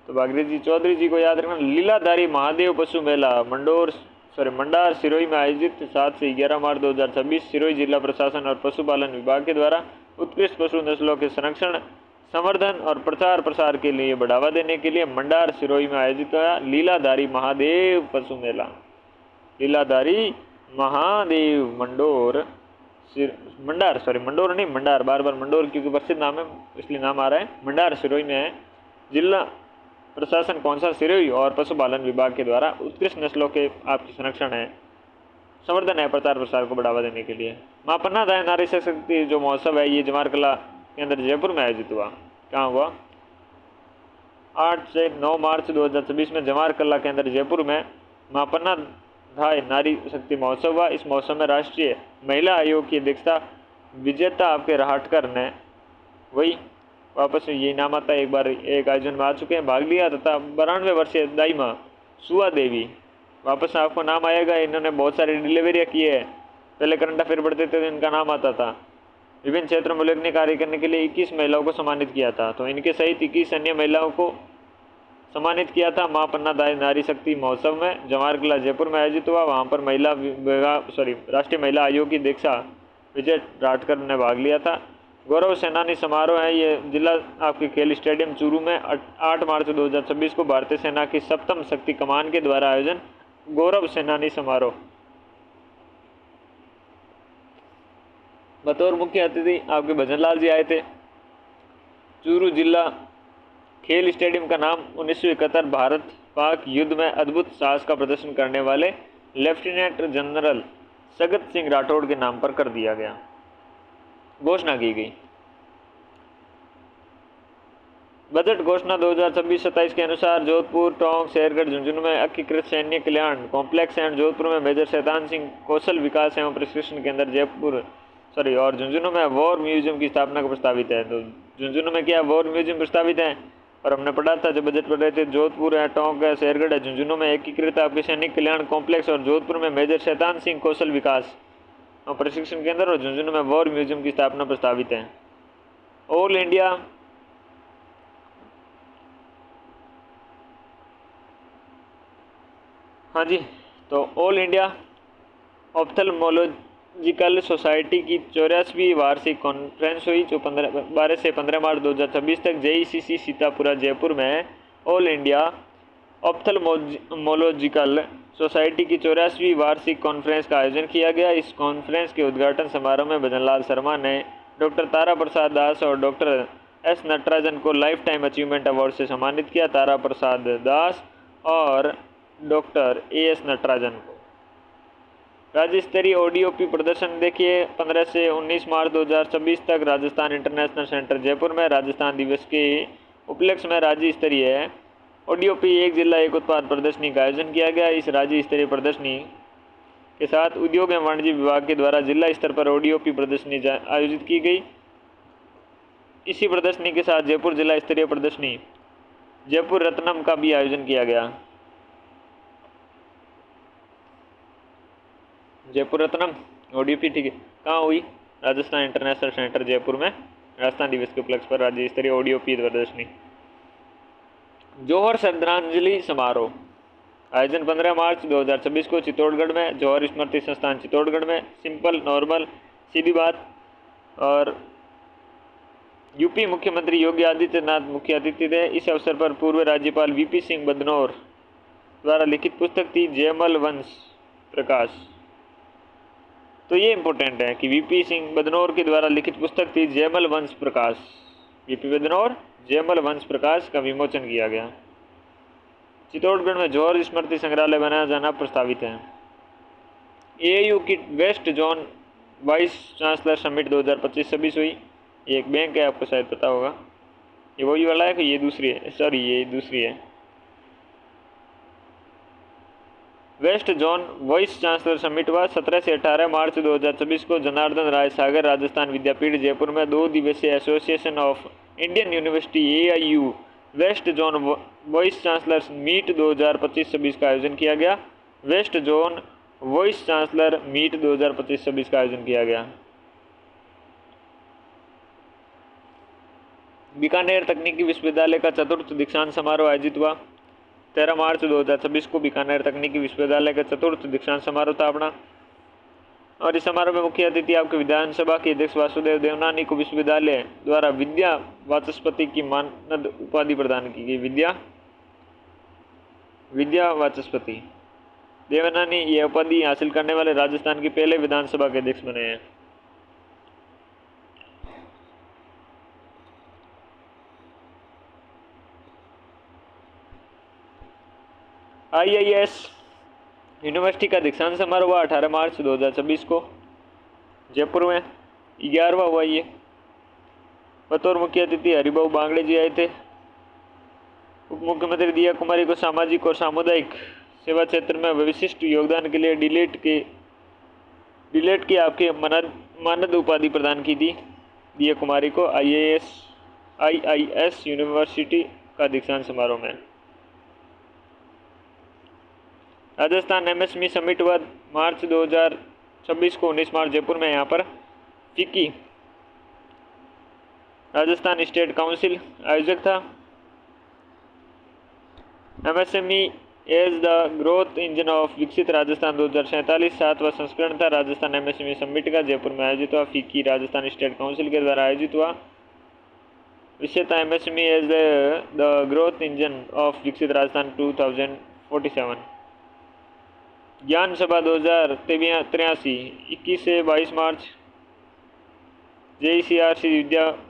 तो भागीरथ चौधरी जी को याद रखना। लीलाधारी महादेव पशु मेला मंडार सिरोही में आयोजित 7 से 11 मार्च 2026 सिरोही जिला प्रशासन और पशुपालन विभाग के द्वारा उत्कृष्ट पशु नस्लों के संरक्षण, संवर्धन और प्रचार प्रसार के लिए बढ़ावा देने के लिए मंडार सिरोही में आयोजित हुआ लीलाधारी महादेव पशु मेला। लीलाधारी महादेव मंडार, बार मंडोर क्योंकि प्रसिद्ध नाम है इसलिए नाम आ रहा है। मंडार सिरोही में है। जिला प्रशासन कौन सा? सिरोही और पशुपालन विभाग के द्वारा उत्कृष्ट नस्लों के आपकी संरक्षण है, संवर्धन है, प्रचार प्रसार को बढ़ावा देने के लिए। माँ पन्ना दाय नारी शक्ति जो महोत्सव है ये जवाहर कला केंद्र जयपुर में आयोजित हुआ। कहाँ हुआ? 8 से 9 मार्च 2026 में जवाहर कला केंद्र जयपुर में माँ पन्ना धाय नारी शक्ति महोत्सव हुआ। इस महोत्सव में राष्ट्रीय महिला आयोग की अध्यक्षता विजेता आपके राहटकर ने वही वापस ये इनाम आता है, एक बार एक आयोजन में आ चुके हैं, भाग लिया तथा 92 वर्षीय दाई माँ सुआ देवी वापस आपको नाम आएगा। इन्होंने बहुत सारी डिलीवरियाँ की है। पहले करंट अफेयर पढ़ते थे तो इनका नाम आता था। विभिन्न क्षेत्रों में उल्लेखनीय कार्य करने के लिए 21 महिलाओं को सम्मानित किया था। तो इनके सहित 21 अन्य महिलाओं को सम्मानित किया था माँ पन्ना दाय नारी शक्ति महोत्सव में जवाहर कला जयपुर में आयोजित हुआ। वहाँ पर राष्ट्रीय महिला आयोग की अध्यक्षा विजय राठकर ने भाग लिया था। गौरव सेनानी समारोह है ये जिला आपके खेल स्टेडियम चूरू में 8 मार्च 2026 को भारतीय सेना की 7वीं शक्ति कमान के द्वारा आयोजन गौरव सेनानी समारोह। बतौर मुख्य अतिथि आपके भजन लाल जी आए थे। चूरू जिला खेल स्टेडियम का नाम 1971 भारत पाक युद्ध में अद्भुत साहस का प्रदर्शन करने वाले लेफ्टिनेंट जनरल सगत सिंह राठौड़ के नाम पर कर दिया गया। घोषणा की गई। बजट घोषणा 2026-27 के अनुसार जोधपुर, टोंक, शेरगढ़, झुंझुनू में एकीकृत सैन्य कल्याण कॉम्प्लेक्स एंड जोधपुर में मेजर शैतान सिंह कौशल विकास एवं प्रशिक्षण केंद्र और झुंझुनू में वॉर म्यूजियम की स्थापना का प्रस्तावित है। तो झुंझुनू में क्या वॉर म्यूजियम प्रस्तावित है? और हमने पढ़ा था जब बजट पढ़ रहे थे, जोधपुर है, टोंक है, शेरगढ़ है, झुंझुनू में एकीकृत आपके सैनिक कल्याण कॉम्प्लेक्स और जोधपुर में मेजर शैतान सिंह कौशल विकास और प्रशिक्षण केंद्र और झुंझुनू में वॉर म्यूजियम की स्थापना प्रस्तावित है। ऑल इंडिया तो ऑल इंडिया ऑप्थेल्मोलॉजिकल सोसाइटी की 84वीं वार्षिक कॉन्फ्रेंस हुई जो 12 से 15 मार्च 2026 तक JECC सीतापुरा जयपुर में ऑल इंडिया ऑप्थेल्मोलॉजिकल सोसाइटी की 84वीं वार्षिक कॉन्फ्रेंस का आयोजन किया गया। इस कॉन्फ्रेंस के उद्घाटन समारोह में भजनलाल शर्मा ने डॉक्टर तारा प्रसाद दास और डॉक्टर S नटराजन को लाइफ टाइम अचीवमेंट अवार्ड से सम्मानित किया। तारा प्रसाद दास और डॉक्टर AS नटराजन को। राज्य स्तरीय ODOP प्रदर्शन देखिए 15 से 19 मार्च 2026 तक राजस्थान इंटरनेशनल सेंटर जयपुर में राजस्थान दिवस के उपलक्ष्य में राज्य स्तरीय ODOP एक जिला एक उत्पाद प्रदर्शनी का आयोजन किया गया। इस राज्य स्तरीय प्रदर्शनी के साथ उद्योग एवं वाणिज्य विभाग के द्वारा जिला स्तर पर ODOP प्रदर्शनी आयोजित की गई। इसी प्रदर्शनी के साथ जयपुर जिला स्तरीय प्रदर्शनी जयपुर रत्नम का भी आयोजन किया गया। जयपुर रत्नम ODOP ठीक है, कहाँ हुई? राजस्थान इंटरनेशनल सेंटर जयपुर में राजस्थान दिवस के उपलक्ष्य पर राज्य स्तरीय ODOP प्रदर्शनी। जौहर श्रद्धांजलि समारोह आयोजन 15 मार्च 2026 को चित्तौड़गढ़ में जौहर स्मृति संस्थान चित्तौड़गढ़ में। सिंपल नॉर्मल सीधी बात। और यूपी मुख्यमंत्री योगी आदित्यनाथ मुख्य अतिथि थे। इस अवसर पर पूर्व राज्यपाल VP सिंह बदनौर द्वारा लिखित पुस्तक थी जयमल वंश प्रकाश। तो ये इम्पोर्टेंट है कि VP सिंह बदनौर के द्वारा लिखित पुस्तक थी जयमल वंश प्रकाश। VP बदनौर जयमल वंश प्रकाश का विमोचन किया गया। चित्तौड़गढ़ में जौहर स्मृति संग्रहालय बनाया जाना प्रस्तावित है। AAU की waste zone vice chancellor summit 2025-26 हुई। ये एक बैंक है, आपको शायद पता होगा। ये वही वाला है कि ये दूसरी है? सॉरी, ये दूसरी है। Waste zone vice chancellor summit हुआ 17 से 18 मार्च 2024 को जनार्दन राय सागर राजस्थान विद्यापीठ जयपुर में 2 दिवसीय association of Indian university AIU west zone vice chancellor meet 2025-26 का आयोजन किया गया। West zone vice chancellor meet 2025-26 का आयोजन किया गया। बीकानेर तकनीकी विश्वविद्यालय का चतुर्थ दीक्षांत समारोह आयोजित हुआ 13 मार्च 2026 को। बीकानेर तकनीकी विश्वविद्यालय का चतुर्थ दीक्षांत समारोह था अपना। और इस समारोह में मुख्य अतिथि आपके विधानसभा के अध्यक्ष वासुदेव देवनानी को विश्वविद्यालय द्वारा विद्या वाचस्पति की मानद उपाधि प्रदान की गई। विद्या वाचस्पति देवनानी ये उपाधि हासिल करने वाले राजस्थान के पहले विधानसभा के अध्यक्ष बने हैं। IIS यूनिवर्सिटी का दीक्षांत समारोह हुआ 18 मार्च 2026 को जयपुर में। 11वां हुआ ये। बतौर मुख्य अतिथि हरिभाऊ बांगड़े जी आए थे। उप मुख्यमंत्री दिया कुमारी को सामाजिक और सामुदायिक सेवा क्षेत्र में विशिष्ट योगदान के लिए डिलेट की आपके मानद उपाधि प्रदान की थी। दिया कुमारी को IIS यूनिवर्सिटी का दीक्षांत समारोह में। राजस्थान MSME समिट हुआ मार्च 2026 को 19 मार्च जयपुर में। यहाँ पर फिक्की राजस्थान स्टेट काउंसिल आयोजक था। MSME as the growth engine of Viksit Rajasthan 2047 7वां संस्करण था राजस्थान MSME समिट का, जयपुर में आयोजित हुआ। फिक्की राजस्थान स्टेट काउंसिल के द्वारा आयोजित हुआ। विषय था MSME as the growth engine of Viksit Rajasthan 2047। ज्ञान सभा 2083 21 से 22 मार्च JECRC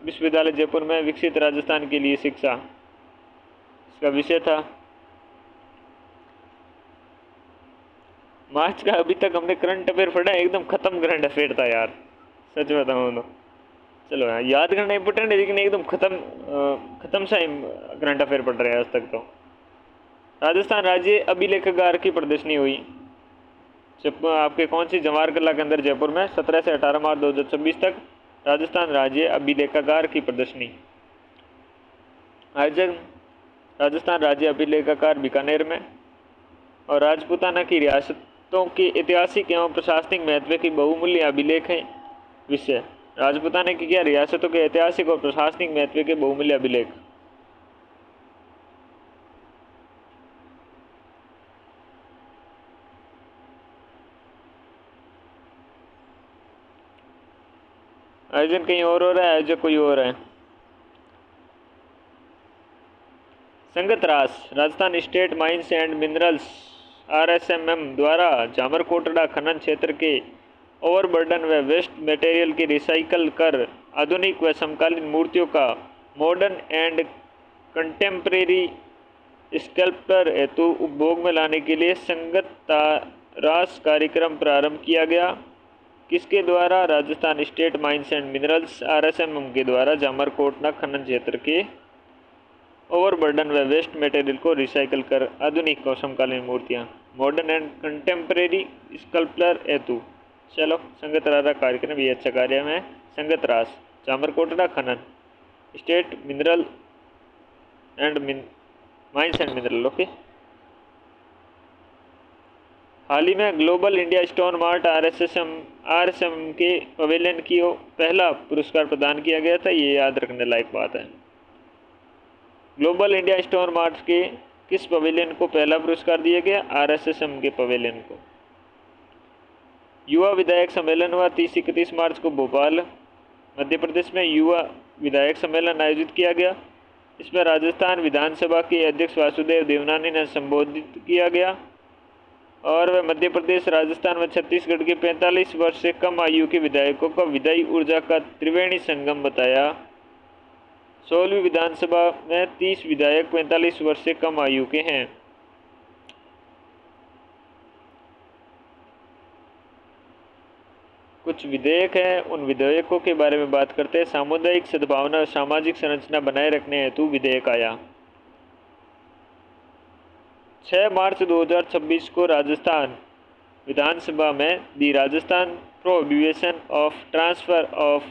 विश्वविद्यालय जयपुर में विकसित राजस्थान के लिए शिक्षा, इसका विषय था। मार्च का अभी तक हमने करंट अफेयर पढ़ा है, एकदम खत्म करंट अफेयर था यार, सच बताऊँ तो। चलो यार, याद करना इंपॉर्टेंट है लेकिन एकदम खत्म सा करंट अफेयर पढ़ रहे हैं आज तक तो। राजस्थान राज्य अभिलेखागार की प्रदर्शनी हुई आपके कौन सी जवाहर कला के अंदर जयपुर में 17 से 18 मार्च 2026 तक राजस्थान राज्य अभिलेखागार की प्रदर्शनी। आयोजन राजस्थान राज्य अभिलेखागार बीकानेर में। और राजपूताना की रियासतों के ऐतिहासिक एवं प्रशासनिक महत्व की बहुमूल्य अभिलेख है विषय। राजपूताना की क्या रियासतों के ऐतिहासिक और प्रशासनिक महत्व के बहुमूल्य अभिलेख। आयोजन कहीं और हो रहा है, आयोजक कोई और है। संगत रास Rajasthan state mines and minerals RSMM द्वारा जामरकोटड़ा खनन क्षेत्र के ओवरबर्डन व वेस्ट मटेरियल के रिसाइकल कर आधुनिक व समकालीन मूर्तियों का मॉडर्न एंड कंटेम्प्रेरी स्कल्पचर हेतु उपभोग में लाने के लिए संगत रास कार्यक्रम प्रारंभ किया गया। किसके द्वारा? Rajasthan state mines and minerals RSMM के द्वारा जामरकोटड़ा खनन क्षेत्र के ओवरबर्डन व वेस्ट मटेरियल को रिसाइकल कर आधुनिक और समकालीन मूर्तियाँ मॉडर्न एंड कंटेम्प्रेरी स्कल्पचर हेतु। चलो, संगत रास कार्यक्रम ये अच्छा कार्य है। संगत रास जामरकोटड़ा खनन state mineral and mines and mineral. Okay. हाल ही में global India stone mart RSM के पवेलियन की पहला पुरस्कार प्रदान किया गया था। ये याद रखने लायक बात है। ग्लोबल इंडिया स्टोन मार्ट के किस पवेलियन को पहला पुरस्कार दिया गया? RSM के पवेलियन को। युवा विधायक सम्मेलन हुआ 30-31 मार्च को भोपाल मध्य प्रदेश में युवा विधायक सम्मेलन आयोजित किया गया। इसमें राजस्थान विधानसभा के अध्यक्ष वासुदेव देवनानी ने संबोधित किया गया। और वह मध्य प्रदेश, राजस्थान व छत्तीसगढ़ के 45 वर्ष से कम आयु के विधायकों को विधायी ऊर्जा का त्रिवेणी संगम बताया। 16वीं विधानसभा में 30 विधायक 45 वर्ष से कम आयु के हैं। कुछ कुछ विधेयक हैं, उन विधेयकों के बारे में बात करते हैं। सामुदायिक सद्भावना और सामाजिक संरचना बनाए रखने हेतु विधेयक आया। 6 मार्च 2026 को राजस्थान विधानसभा में the Rajasthan prohibition of transfer of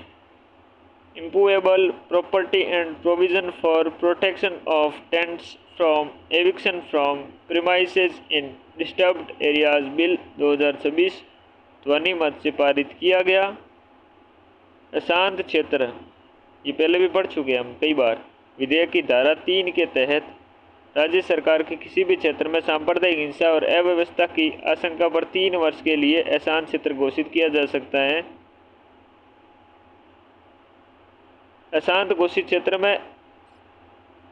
immovable property and provision for protection of tenants from eviction from premises in disturbed areas bill 2026 ध्वनि मत से पारित किया गया। अशांत क्षेत्र, ये पहले भी पढ़ चुके हैं हम कई बार। विधेयक की धारा 3 के तहत राज्य सरकार के किसी भी क्षेत्र में सांप्रदायिक हिंसा और अव्यवस्था की आशंका पर 3 वर्ष के लिए अशांत क्षेत्र घोषित किया जा सकता है। अशांत घोषित क्षेत्र में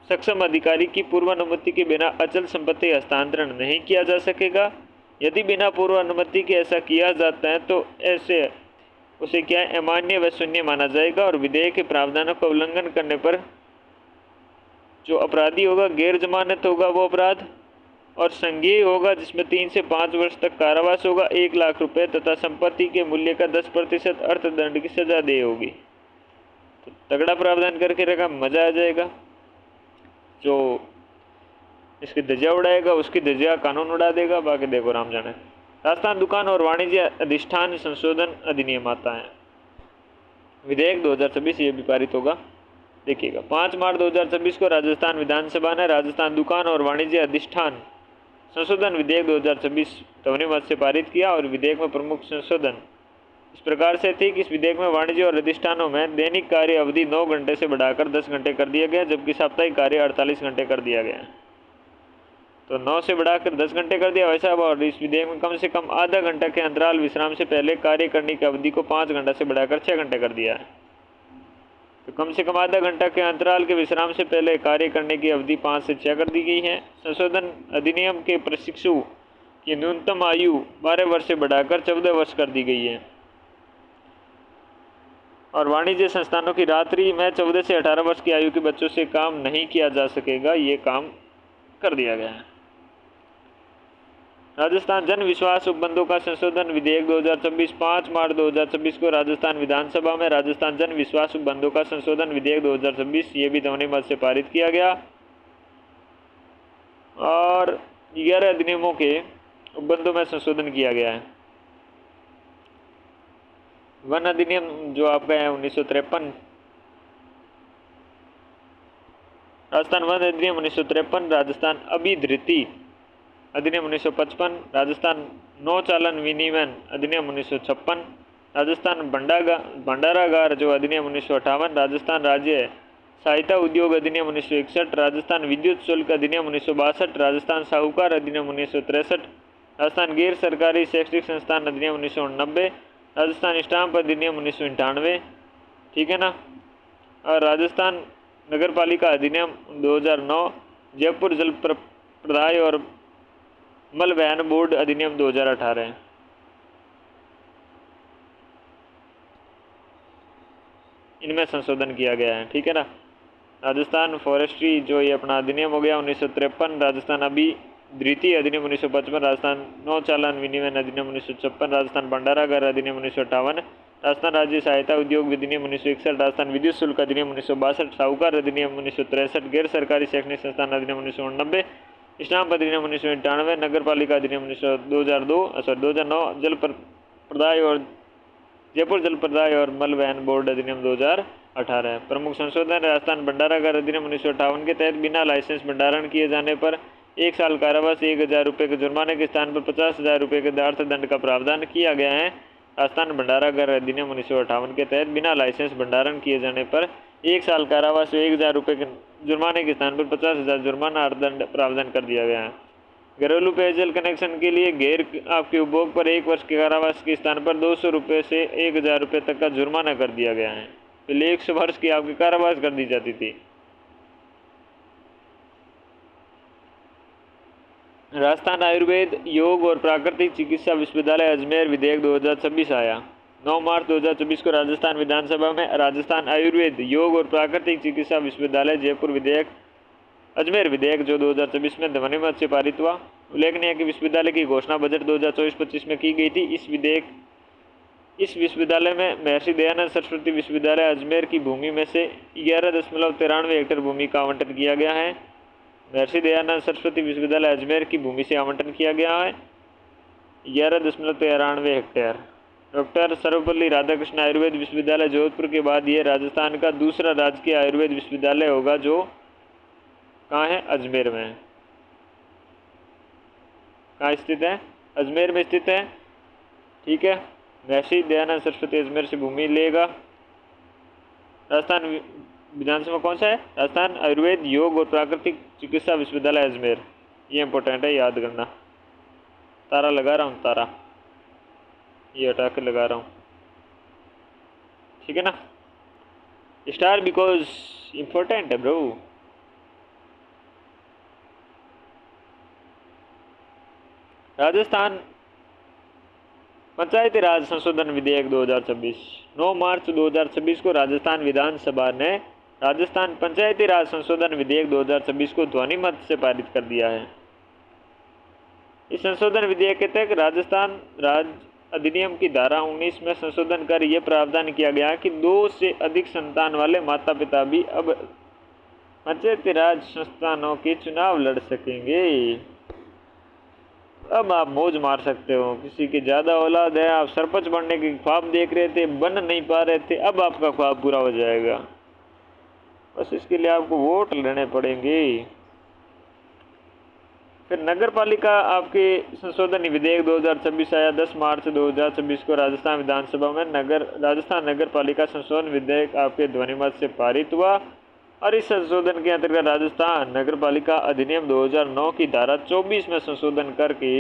सक्षम अधिकारी की पूर्व अनुमति के बिना अचल संपत्ति हस्तांतरण नहीं किया जा सकेगा। यदि बिना पूर्व अनुमति के ऐसा किया जाता है तो ऐसे उसे क्या अमान्य व शून्य माना जाएगा और विधेयक के प्रावधानों का उल्लंघन करने पर जो अपराधी होगा गैर जमानत होगा वो अपराध, और संज्ञेय होगा जिसमें 3 से 5 वर्ष तक कारावास होगा, 1 लाख रुपए तथा संपत्ति के मूल्य का 10% अर्थदंड की सजा देय होगी। तो तगड़ा प्रावधान करके रखा, मजा आ जाएगा। जो इसकी धज्जियां उड़ाएगा उसकी धज्जियां कानून उड़ा देगा, बाकी देखो राम जाने। राजस्थान दुकान और वाणिज्य अधिष्ठान संशोधन अधिनियम आता है। विधेयक 2026 ये भी पारित होगा, देखिएगा। 5 मार्च 2026 को राजस्थान विधानसभा ने राजस्थान दुकान और वाणिज्य अधिष्ठान संशोधन विधेयक 2026 ध्वनि मत से पारित किया और विधेयक में प्रमुख संशोधन इस प्रकार से थी कि इस विधेयक में वाणिज्य और अधिष्ठानों में दैनिक कार्य अवधि 9 घंटे से बढ़ाकर 10 घंटे कर दिया गया, जबकि साप्ताहिक कार्य 48 घंटे कर दिया गया। तो 9 से बढ़ाकर 10 घंटे कर दिया वैसा। और इस विधेयक में कम से कम आधा घंटा के अंतराल विश्राम से पहले कार्य करने की अवधि को 5 घंटा से बढ़ाकर 6 घंटे कर दिया है। तो कम से कम आधा घंटा के अंतराल के विश्राम से पहले कार्य करने की अवधि 5 से 6 कर दी गई है। संशोधन अधिनियम के प्रशिक्षु की न्यूनतम आयु 12 वर्ष से बढ़ाकर 14 वर्ष कर दी गई है और वाणिज्य संस्थानों की रात्रि में 14 से 18 वर्ष की आयु के बच्चों से काम नहीं किया जा सकेगा, ये काम कर दिया गया है। राजस्थान जन विश्वास उपबंधों का संशोधन विधेयक 2026 5 मार्च 2026 को राजस्थान विधानसभा में राजस्थान जन विश्वास उपबंधों का संशोधन विधेयक 2026 ये भी ध्वनि मत से पारित किया गया और 11 अधिनियमों के उपबंधों में संशोधन किया गया है। वन अधिनियम जो आपका है 1953, राजस्थान वन अधिनियम 1953, राजस्थान अभिधृति अधिनियम 1955, राजस्थान नौ चालन विनिमय अधिनियम 1956, राजस्थान भंडारागार जो अधिनियम 1958, राजस्थान राज्य सहायता उद्योग अधिनियम 1961, राजस्थान विद्युत शुल्क अधिनियम 1962, राजस्थान साहूकार अधिनियम 1963, राजस्थान गैर सरकारी शैक्षिक संस्थान अधिनियम 1990, राजस्थान स्टाम्प अधिनियम 1998, ठीक है ना। और राजस्थान नगर पालिका अधिनियम 2009, जयपुर जल प्रदाय और मल वहन बोर्ड अधिनियम 2018 इनमें संशोधन किया गया है, ठीक है ना। राजस्थान फॉरेस्ट्री जो ये अपना अधिनियम हो गया 1953, राजस्थान अभिधृति अधिनियम 1955, राजस्थान नौ चालान विनिमय अधिनियम 1956, राजस्थान भंडारागार अधिनियम 1958, राजस्थान राज्य सहायता उद्योग अधिनियम 1961, राजस्थान विद्युत शुल्क अधिनियम 1962, साहूकार अधिनियम 1963, गैर सरकारी शैक्षणिक संस्थान अधिनियम 1989, स्टाम्प अधिनियम 1998, नगर पालिका अधिनियम 2009, जल प्रदाय और जयपुर जल प्रदाय और मल वहन बोर्ड अधिनियम 2018। प्रमुख संशोधन राजस्थान भंडारागार अधिनियम 1958 के तहत बिना लाइसेंस भंडारण किए जाने पर 1 साल कारावास 1000 रुपये के जुर्माने के स्थान पर 50,000 रुपये के अर्थदंड का प्रावधान किया गया है। राजस्थान भंडारागार अधिनियम 1958 के तहत बिना लाइसेंस भंडारण किए जाने पर 1 साल कारावास 1000 रुपये के जुर्माने के स्थान पर 50,000 जुर्माना अर्थदंड प्रावधान कर दिया गया है। घरेलू पेयजल कनेक्शन के लिए गैर आपके उपभोग पर 1 वर्ष के कारावास के स्थान पर 200 रुपये से 1000 रुपये तक का जुर्माना कर दिया गया है। पहले 100 वर्ष की आपकी कारावास कर दी जाती थी। राजस्थान आयुर्वेद योग और प्राकृतिक चिकित्सा विश्वविद्यालय अजमेर विधेयक 2026 आया। 9 मार्च 2026 को राजस्थान विधानसभा में राजस्थान आयुर्वेद योग और प्राकृतिक चिकित्सा विश्वविद्यालय जयपुर विधेयक अजमेर विधेयक जो 2026 में ध्वनिमत से पारित हुआ। उल्लेखनीय है कि विश्वविद्यालय की घोषणा बजट 2024-25 में की गई थी। इस विधेयक इस विश्वविद्यालय में महर्षि दयानंद सरस्वती विश्वविद्यालय अजमेर की भूमि में से 11.93 हेक्टेयर भूमि का आवंटन किया गया है। महर्षि दयानंद सरस्वती विश्वविद्यालय अजमेर की भूमि से आवंटन किया गया है 11.93 हेक्टेयर। डॉक्टर सर्वपल्ली राधाकृष्ण आयुर्वेद विश्वविद्यालय जोधपुर के बाद यह राजस्थान का दूसरा राजकीय आयुर्वेद विश्वविद्यालय होगा जो कहाँ है? अजमेर में है। कहाँ स्थित है? अजमेर में स्थित है। ठीक है, महर्षि दयानंद सरस्वती अजमेर से भूमि लेगा। राजस्थान विधानसभा कौन सा है? राजस्थान आयुर्वेद योग और प्राकृतिक चिकित्सा विश्वविद्यालय अजमेर। ये इंपॉर्टेंट है, याद करना। तारा लगा रहा हूँ, तारा ये हटा के लगा रहा हूँ, ठीक है ना। स्टार बिकॉज इंपॉर्टेंट है ब्रो। राजस्थान पंचायती राज संशोधन विधेयक 2026। 9 मार्च 2026 को राजस्थान विधानसभा ने राजस्थान पंचायती राज संशोधन विधेयक 2026 को ध्वनि मत से पारित कर दिया है। इस संशोधन विधेयक के तहत राजस्थान राज्य अधिनियम की धारा 19 में संशोधन कर यह प्रावधान किया गया कि 2 से अधिक संतान वाले माता पिता भी अब पंचायती राज संस्थानों के चुनाव लड़ सकेंगे। अब आप मौज मार सकते हो। किसी की ज़्यादा औलाद है, आप सरपंच बनने के ख्वाब देख रहे थे, बन नहीं पा रहे थे, अब आपका ख्वाब पूरा हो जाएगा। बस इसके लिए आपको वोट लेने पड़ेंगे। फिर नगर पालिका आपके संशोधन विधेयक 2026 आया 10 मार्च 2026 को राजस्थान विधानसभा में राजस्थान नगर पालिका संशोधन विधेयक आपके ध्वनिमत से पारित हुआ और इस संशोधन के अंतर्गत राजस्थान नगर पालिका अधिनियम 2009 की धारा 24 में संशोधन करके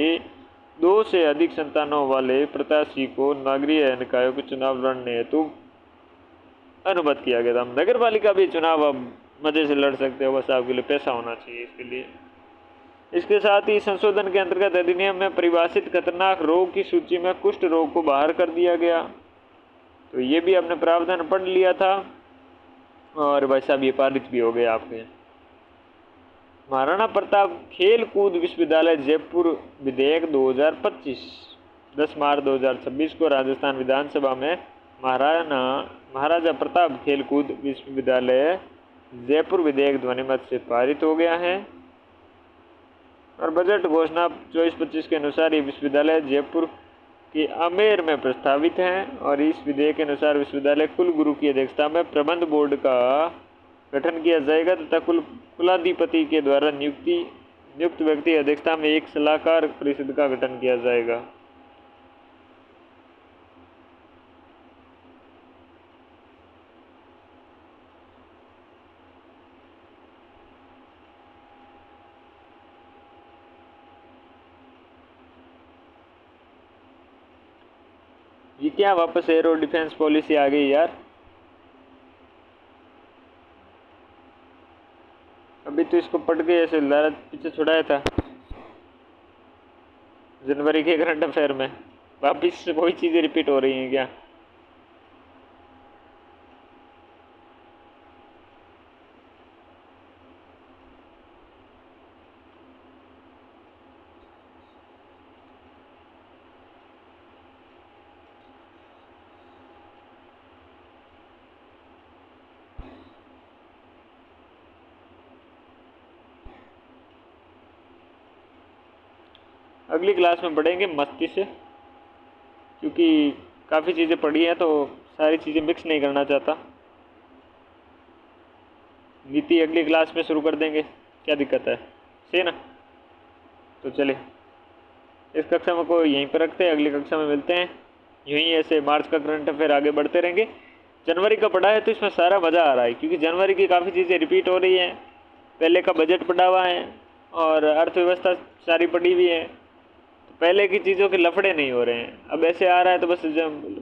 2 से अधिक संतानों वाले प्रत्याशी को नगरीय निकायों के चुनाव लड़ने हेतु अनुमत किया गया था। नगर पालिका भी चुनाव अब मजे से लड़ सकते हो, बस आपके लिए पैसा होना चाहिए इसके लिए। इसके साथ ही संशोधन के अंतर्गत अधिनियम में परिभाषित खतरनाक रोग की सूची में कुष्ठ रोग को बाहर कर दिया गया। तो ये भी आपने प्रावधान पढ़ लिया था और भाई साहब ये पारित भी हो गया आपके। महाराणा प्रताप खेल कूद विश्वविद्यालय जयपुर विधेयक 2025 10 मार्च 2026 को राजस्थान विधानसभा में महाराजा प्रताप खेल कूद विश्वविद्यालय जयपुर विधेयक ध्वनिमत से पारित हो गया है। और बजट घोषणा 24-25 के अनुसार ये विश्वविद्यालय जयपुर के आमेर में प्रस्तावित हैं और इस विधेयक के अनुसार विश्वविद्यालय कुलगुरु की अध्यक्षता में प्रबंध बोर्ड का गठन किया जाएगा तथा कुलाधिपति के द्वारा नियुक्त व्यक्ति अध्यक्षता में एक सलाहकार परिषद का गठन किया जाएगा। ये क्या वापस एरो डिफेंस पॉलिसी आ गई यार। अभी तो इसको पढ़ के ऐसे पीछे छुड़ाया था जनवरी के करंट अफेयर में, वापिस वही चीज़ें रिपीट हो रही हैं क्या? अगली क्लास में पढ़ेंगे मस्ती से, क्योंकि काफ़ी चीज़ें पढ़ी हैं तो सारी चीज़ें मिक्स नहीं करना चाहता। नीति अगली क्लास में शुरू कर देंगे, क्या दिक्कत है, सही ना। तो चलिए इस कक्षा में को यहीं पर रखते हैं, अगली कक्षा में मिलते हैं। यूँ ही ऐसे मार्च का करंट अफेयर आगे बढ़ते रहेंगे। जनवरी का पढ़ा है तो इसमें सारा मज़ा आ रहा है, क्योंकि जनवरी की काफ़ी चीज़ें रिपीट हो रही हैं। पहले का बजट पढ़ा हुआ है और अर्थव्यवस्था सारी पढ़ी हुई है, तो पहले की चीज़ों के लफड़े नहीं हो रहे हैं। अब ऐसे आ रहा है तो बस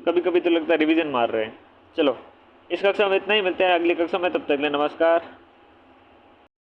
कभी कभी तो लगता है रिवीजन मार रहे हैं। चलो इस कक्षा में इतना ही, मिलते हैं अगली कक्षा में, तब तक के लिए नमस्कार।